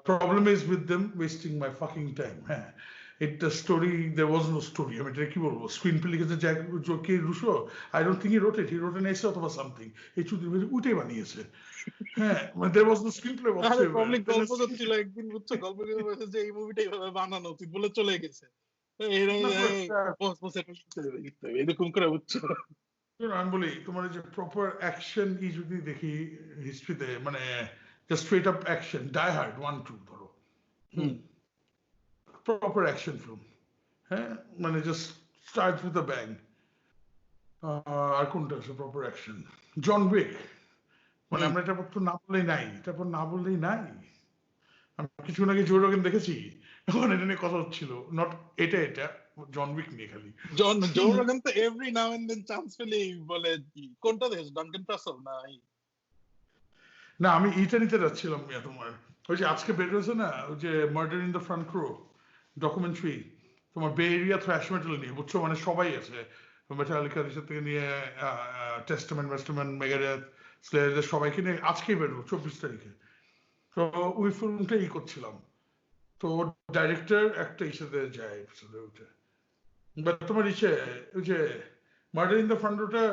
Problem is with them wasting my fucking time. হ্যাঁ, এটা story, there was no story. আমি এটা কি বলবো, স্ক্রিন প্লে লিখেছে কে, Russo? I don't think he wrote it. He wrote an essay অথবা সামথিং। এই চুদির ভাই ওইটাই বানিয়েছে। হ্যাঁ, মানে there was no screenplay whatsoever. Probably গল্প করছিল একদিন, বুঝছো, গল্প করে বলেছে যে এই মুভিটা এইভাবে বানানো উচিত বলে চলে গেছে। এরকম করে, বুঝছো? আমি বলি তোমার যে প্রপার অ্যাকশন যদি দেখি হিস্ট্রিতে, মানে just straight up action, Die Hard 1-2 ধরো, প্রপার অ্যাকশন ফিল্ম, হ্যাঁ, মানে just start with a bang. আর কোনটা আছে প্রপার অ্যাকশন? John Wick. মানে আমরা এটা তো না বললেই নাই, আমি কিছুক্ষণ আগে জো রোগান দেখেছি, এখন এটা নিয়ে কথা হচ্ছিল, নট এটা জন উইক নিয়ে খালি। জো রোগান তো every now and then chance পেলেই বলে, কোনটা দেখেছো, ডানকান টাসল না, আমি এইটা নিতে যাচ্ছিলাম। তোমার ওই যে আজকে বের হয়েছে না, ওই যে murder in the front row documentary, তোমার বে এরিয়া থ্র্যাশ মেটাল নিয়ে, বুঝছো? মানে সবাই আছে, মেটালিকা থেকে নিয়ে টেস্টামেন্ট, মেগাডেথ, স্লেয়ারদের সবাইকে নিয়ে আজকেই বেরো 24 তারিখে। তো ওই ফিল্মটা করছিলাম, তো ডাইরেক্টর একটা ইস্যুতে যায় এপিসোডে উঠে। বাট তোমার ওই যে murder in the front rota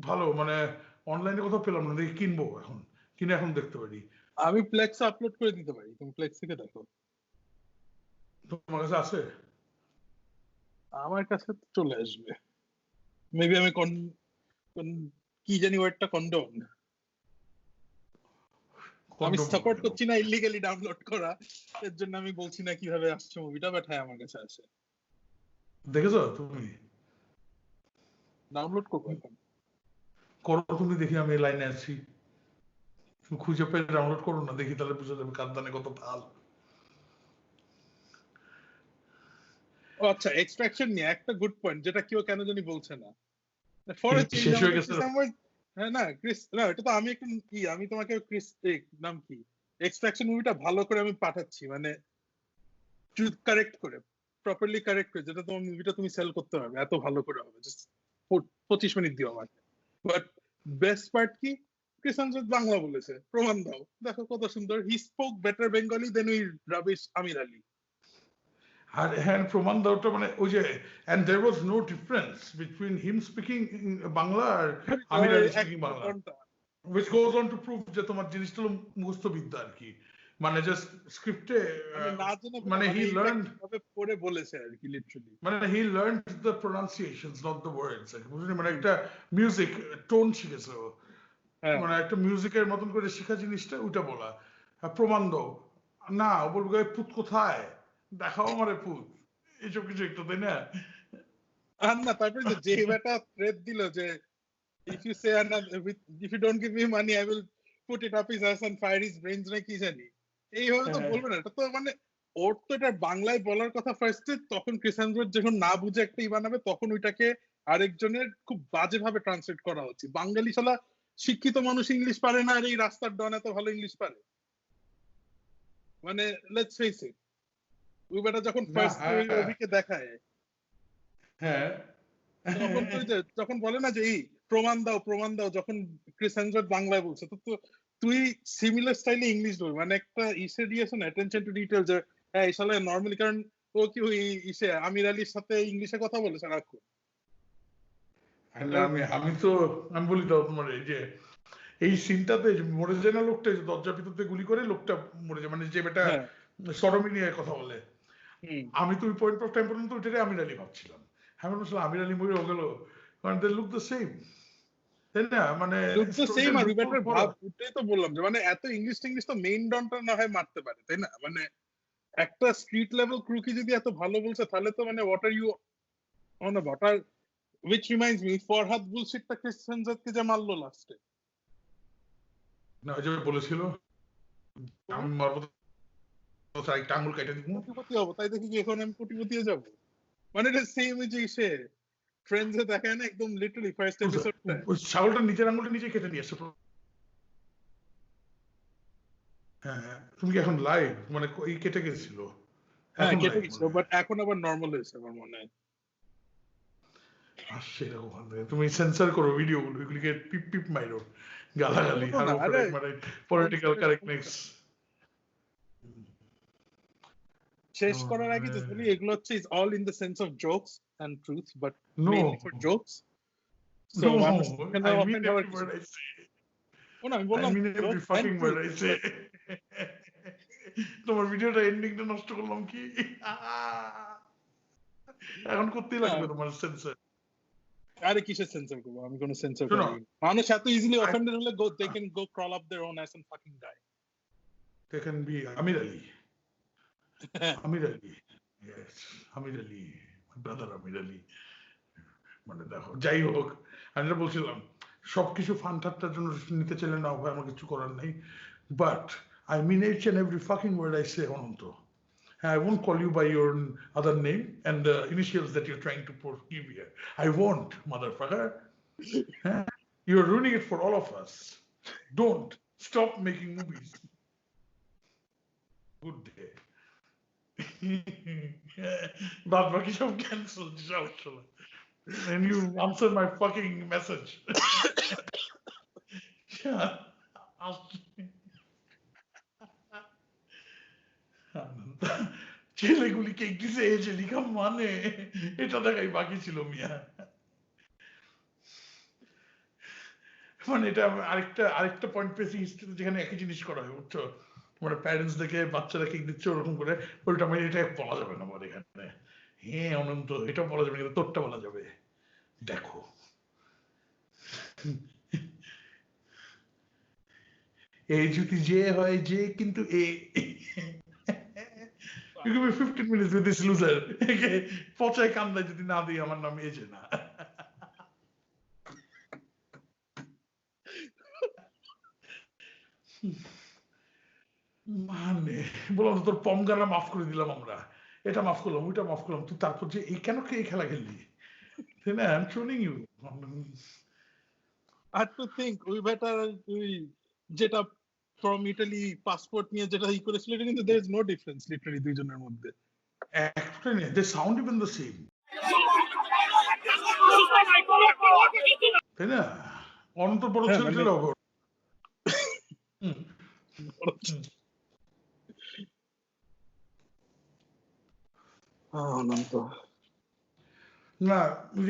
ভালো, মানে অনলাইনে কোথাও পেলাম না, দেখি কিনবো, কিনে এখন দেখতে পারি। আমি প্লেক্সে আপলোড করে দিতে পারি, তুমি প্লেক্স থেকে দেখো। তোমার কাছে আছে? আমার কাছে চলে আসবে, মেবি আমি কি জানি ওয়ার্ডটা, কন্ডোম। আমি সাপোর্ট করছি না ইলিগালি ডাউনলোড করা, এর জন্য আমি বলছি না কিভাবে আসছে মুভিটা, বাট হ্যাঁ আমার কাছে আছে। দেখেছো তুমি? ডাউনলোড করবো এখন। করো তুমি, দেখি আমি লাইনে আছি, খুঁজে পেয়ে ডাউনলোড করো না, দেখি তাহলে বুঝে যাবে কারদানে কত ভাল। আচ্ছা, এক্সট্রাকশন নিয়ে একটা গুড পয়েন্ট, যেটা কেউ কেন জানি বলছে না। শেষ হয়ে গেছে। হ্যাঁ না ক্রিস, না এটা তো আমি একটু আমি তোমাকে ক্রিস নাম কি, এক্সট্রাকশন মুভিটা ভালো করে আমি পাঠাচ্ছি, মানে কারেক্ট করে, প্রপারলি কারেক্ট করে, যেটা তোমার মুভিটা তুমি সেল করতে পারবে, এত ভালো করে হবে। জাস্ট 25 মিনিট দিও আমাকে। বাট বেস্ট পার্ট কি, ক্রিস হেমসওয়ার্থ বাংলা বলেছে, প্রমাণ দাও, দেখো কত সুন্দর। He spoke better Bengali than we rubbish Amir Ali. আর হ্যাঁ, প্রমাণ দেওয়াটা মানে ওই যে, and there was no difference between him speaking Bangla আর Amir Ali speaking Bangla, which goes on to prove যে তোমার জিনিসটা হলো মুখস্থ বিদ্যা আর কি, মানে জাস্ট স্ক্রিপ্টে মানে he learned পড়ে বলেছে আর কি, লিটারালি মানে he learned the pronunciations not the words, বুঝলি? মানে একটা মিউজিক টোন শিখেছে, মানে একটা মিউজিকের মতন করে শেখা জিনিসটা, ওইটা বলা। প্রমাণ দাও না, বলবো পুত কোথায়, দেখাও আমারে পুত, এইসব কিছু একটু, তাই না? আর না তারপরে যে বেটা থ্রেট দিল যে if you say if you don't give me money I will put it up his ass and fire his brains না কি জানি এইভাবে তো বলবে না, এটা তো মানে ওর তো এটা বাংলায় বলার কথা ফার্স্টে, তখন ক্রিস হেমসওয়ার্থ যখন না বুঝে একটা বানাবে তখন ওইটাকে আরেকজনের খুব বাজেভাবে ট্রান্সলেট করা হচ্ছে। বাঙালি শালা শিক্ষিত মানুষ ইংলিশ পারে না আর এই রাস্তার ডন এত ভালো ইংলিশ পারে, মানে লেটস ফেস ইট। ওই বেটা যখন ফার্স্ট অভিকে দেখায় তখন তো যখন বলে না যে এই প্রমাণ দাও, যখন ক্রিস হেমসওয়ার্থ বাংলায় বলছে তো তুই সিমিলার স্টাইলে ইংলিশ বল, মানে একটা ইসে দিয়েছ না অ্যাটেনশন টু ডিটেইল যে হ্যাঁ ইশালা নরমালি, কারণ ও কি ওই ইসে আমির আলীর সাথে ইংলিশে কথা বলে সারাক্ষণ। আমি বলি তো তোমার এই যে এই সিনটাতে মরে যায় না লোকটা, যে দরজার ভিতরতে গুলি করে লোকটা মরে যায়, মানে যে বেটা সরমি নিয়ে কথা বলে, আমি তো ওই পয়েন্ট অফ টাইম পর্যন্ত ওইটাকে আমির আলী ভাবছিলাম। আমি বলছিলাম আমির আলী মরে গেল, কারণ দে লুক দ্য সেম, তাই না? মানে সেম। আর বেটার ভাব ওটাই তো বললাম যে মানে এত ইংলিশ তো মেইন ডনটা না হয় মারতে পারে, তাই না? মানে একটা স্ট্রিট লেভেল ক্রুকি যদি এত ভালো বলছে তাহলে তো মানে what are you on about. আর which reminds me ফরহাদ বুলশিটটা ক্রিস হেমসওয়ার্থকে যে মারলো লাস্টে, না ওই যে বলেছিল আমি মারবো তো তাই টাঙ্গুল কেটে দিব, কোটিপতি হবো, তাই দেখি কি এখন আমি কোটিপতি হয়ে যাবো, মানে এটা সেম যে সে ফ্রেন্ডসে দেখায় না একদম লিটারালি ফার্স্ট এপিসোডটা ওই ছাগলটা নিজের আঙ্গুলটা নিজে কেটে নিয়ে আসছে। হ্যাঁ তুমি কি এখন লাইভ মানে এই কেটে গেছিল? হ্যাঁ কেটে গেছিল, বাট এখন আবার নরমাল হয়েছে আমার মনে হয়। আসছে এরকম, তুমি সেন্সর করো ভিডিওগুলো, এগুলিকে পিপ পিপ মাইরো, গালাগালি আর পলিটিক্যাল কারেক্টনেস শেষ করার আগে জাস্ট বলি এগুলো হচ্ছে is all in the sense of jokes and truth, but mainly for jokes. So মানুষ কেন অফেন্ড হওয়ার কিছু না, আমি বললাম every fucking word I say. তোমার ভিডিওটা এন্ডিংটা নষ্ট করলাম কি? এখন করতেই লাগবে তোমার সেন্সর। আরে কিসের সেন্সর করব? আমি কোনো সেন্সর করি না। মানুষ এত ইজিলি অফেন্ডেড হলে they can go crawl up their own ass and fucking die. They can be Amir Ali. Amir Ali. Yes, Amir Ali. My brother Amir Ali. মানে দেখো যাই হোক, আমি যেটা বলছিলাম সবকিছু ফান ঠাট্টার জন্য নিতে চাইলে না ভাই, আমার কিছু করার নেই, but I mean each and every fucking word I say, Ananto. I won't call you by your other name and the initials that you're trying to give here. I won't, motherfucker. You're ruining it for all of us. Don't stop making movies. Good day. But baki sab cancel jao. And you answer my fucking message. ছেলেগুলিকে কিসে এসে লিখা মানে এটা দেখাই বাকি ছিল মিয়া। মানে এটা আরেকটা পয়েন্ট পেয়েছি হিস্ট্রিতে, যেখানে একই জিনিস করা হয় বুঝছো, মানে প্যারেন্টস দেখে বাচ্চারা কেক দিচ্ছে ওরকম করে, ওইটা মানে এটা বলা যাবে না আমার এখানে। হ্যাঁ অনন্ত এটা বলা যাবে না, তোরটা বলা যাবে। দেখো এই যদি যে হয় যে, কিন্তু You give me 15 minutes with this loser. পচায় কান্দায় যদি না দিই আমার নাম এজে না। মানে বললাম তোর পমগানা মাফ করে দিলাম আমরা, এটা মাফ করলাম ওইটা মাফ করলাম, তুই তারপর যে এই কেন এই খেলা খেললি? তাই না? I'm trolling you. I have to think ওই বেটা ওই যেটা from Italy পাসপোর্ট নিয়ে যেটা ই করেছিল, এটা কিন্তু there is no difference literally দুইজনের মধ্যে। Actually, they sound even the same. তাই না? অনন্ত বড় ছেলে ছিল ওর। অনন্ত না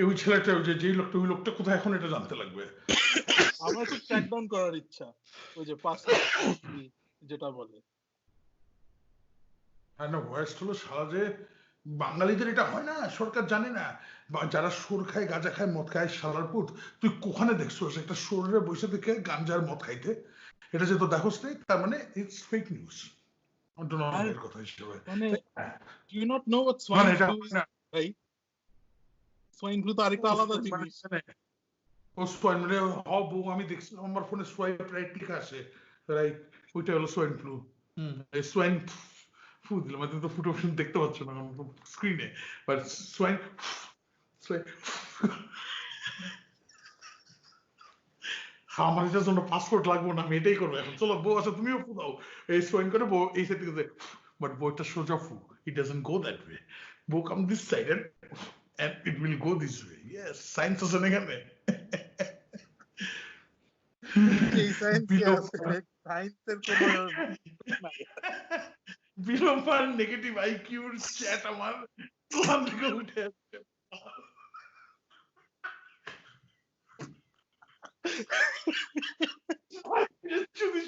ওই ছেলেটা যেই লোকটা, ওই লোকটা কোথায় এখন এটা জানতে লাগবে। আমার খুব ট্র্যাক ডাউন করার ইচ্ছা, ওই যে পাসপোর্ট যেটা বলে। হ্যাঁ না ওয়েস্ট হলো সারা যে বাঙালিদের এটা হয় না, সরকার জানে না, যারা সোর খায় গাঁজা খায় মদ খায় শালার পুত, তুই কোখানে দেখছো একটা সোরের বসে দেখে গাঞ্জার মদ খাইতে? এটা যে তো দেখোস নেই, তার মানে ইটস ফেক নিউজ। কথা হিসেবে মানে you not know what swine flu is, right? Swine flu তো আরেকটা আলাদা জিনিস। ও সোয়াইন মানে বউ আমি দেখছিলাম আমার ফোনে সোয়াইপ রাইট লেখা আসে রাইট, ওইটা হলো সোয়াইন ফ্লু। সোয়াইন ফ্লু দিলাম, তো ফুট অপশন দেখতে পাচ্ছ না স্ক্রিনে, বাট সোয়াইন সোয়াইন আমার এটার জন্য পাসপোর্ট লাগবো না, আমি এটাই করবো এখন। চলো বউ আচ্ছা তুমিও ফু দাও, এই সোয়াইন করে বউ এই সাইড থেকে, বাট বউটা সোজা ফু, it doesn't go that way, বউ come this side and it will go this way. Yes, science আছে না এখানে। এই সায়েন্স কি আছে? সায়েন্সের কোনো বিলম্বার নেগেটিভ আইকিউর চ্যাট আমার তোমার দিকে উঠে আসছে। যদি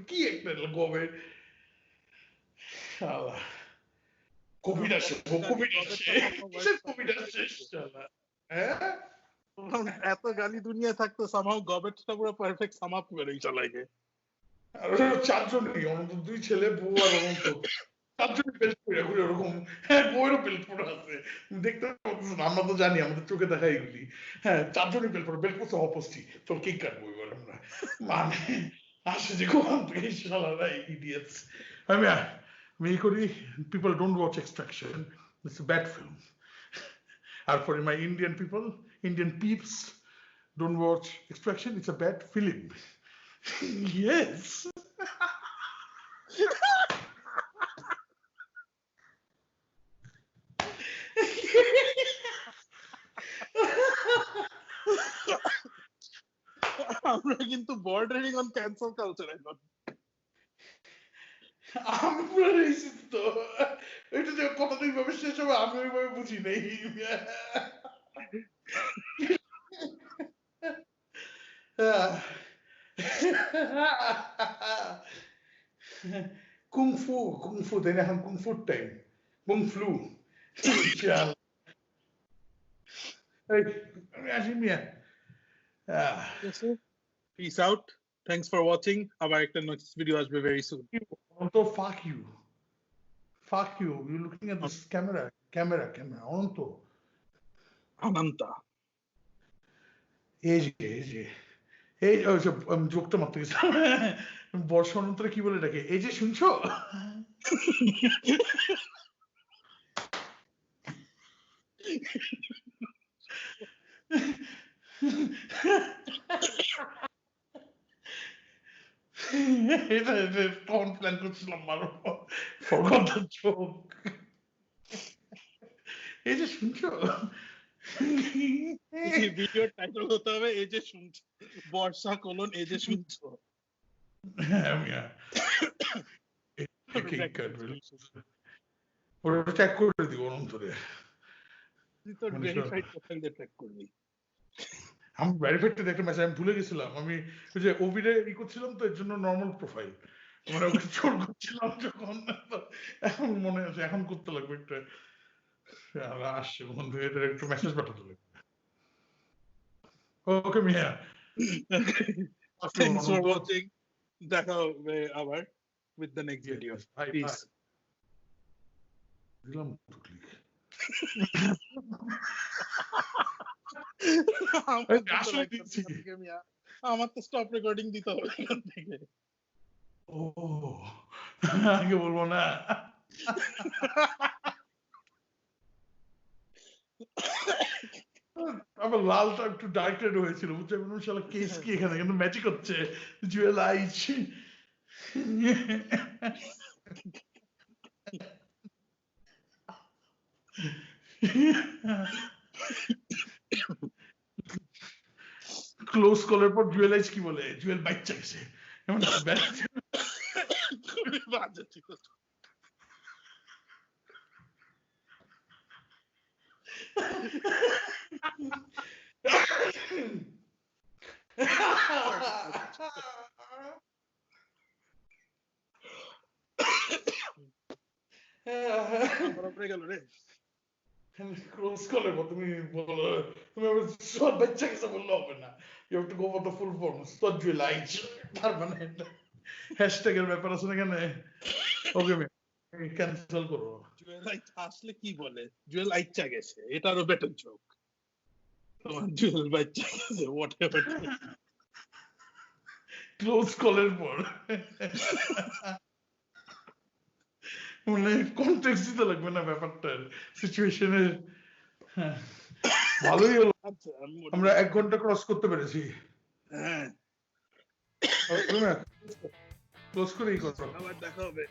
কি একটা গবের কোভিড আসে, কোভিড আসে, কোভিড আসে। হ্যাঁ এত গালি দুনিয়া থাকতো সামহাউ গবেটটা পুরো পারফেক্ট সাম আপ করে চালাইছে। আর চারজনই অনন্ত, দুই ছেলে বউ আর অনন্ত, চারজনই বেল্ট পরে ঘুরে ওরকম। হ্যাঁ বউয়েরও বেল্ট পরে আছে, দেখতে পাচ্ছেন, আমরা তো জানি আমাদের চোখে দেখা এগুলি। হ্যাঁ চারজনই বেল্ট পরে, বেল্ট পরছে অপোস্টি, চল কেক কাটবো এবার আমরা, মানে আসে যে কোন থেকে শালারা ইডিয়েটস। আমি এই করি, people don't watch Extraction, it's a bad film. R for my Indian people, Indian peeps, don't watch Extraction, it's a bad film. Yes. আমরা কিন্তু বর্ডারিং অন ক্যান্সেল কালচার এখন। আমি পুরো রেসিস্ট তো, এটা যে কতদিন ভাবে শেষ হবে আমি ওইভাবে বুঝি নাই। কুংফু কুংফু তাই না, এখন কুংফুর টাইম, কুংফ্লু। আমি আসি মিয়া। Peace out, thanks for watching. আবার একটা নেক্সট ভিডিও আসবে very soon. Onto, fuck you. Fuck you. You're looking at this camera. Onto. Ananta. এই যে আমি যোগটা মারতে গেছিলাম। বর্ষা অনন্তরে কি বলে ডাকে, এই যে শুনছো? এটা কোন প্ল্যান করছিলাম মারো, ফরগট দ্য জোক। এই যে শুনছো, ভিডিওর টাইটেল হতে হবে এই যে শুনছো, বর্ষা কোলন এই যে শুনছো। হ্যাঁ মিয়া, ওটা ট্যাগ করে দিব অনন্তরে। তুই তো ভেরিফাইড প্রোফাইল দিয়ে ট্র্যাক করবি। আমি ভেরিফাইড একটা মেসেজ আমি ভুলে গেছিলাম, আমি ওই যে ওভিডে ই করছিলাম তো এর জন্য নরমাল প্রোফাইল, মানে ওকে চোর করছিলাম যখন, এখন মনে আছে, এখন করতে লাগবে একটা, আসছে বন্ধু এটার একটু মেসেজ পাঠাতে লাগবে। ওকে মিয়া, থ্যাঙ্কস ফর ওয়াচিং, দেখা হবে আবার with the next video. Piece. দিলাম তো ক্লিক। আমার তো স্টপ রেকর্ডিং দিতে হবে এখান থেকে। ও আগে বলবো না। আমার লালটা একটু ডার্কেড হয়েছিল বুঝছো, শালা কেস কি এখানে কিন্তু ম্যাজিক হচ্ছে, জুয়েল আইচ। ক্লোজ কলের পর জুয়েল আইচ কি বলে, জুয়েল বাচ্চা গেছে, এমন বাজে ছিল। গেল রে ক্লোজ কলের পর তুমি বলো, তুমি আবার সব বাচ্চা গেছে বললে হবে না, you have to go for the full form, Jewel Aich, তার মানে হ্যাশট্যাগের ব্যাপার আছে না এখানে ওকে ক্যান্সেল করো জুয়েল আসলে কি বলে জুয়েল আইচ্ছা গেছে এটারও বেটার জোক তোমার জুয়েল বাচ্চা গেছে হোয়াট এভার ক্লোজ কলের পর মানে কনটেক্সট দিতে লাগবে না ব্যাপারটার সিচুয়েশনের ভালোই হলো আচ্ছা আমরা 1 ঘন্টা ক্রস করতে পেরেছি হ্যাঁ ক্লোজ করেই করো আবার দেখা হবে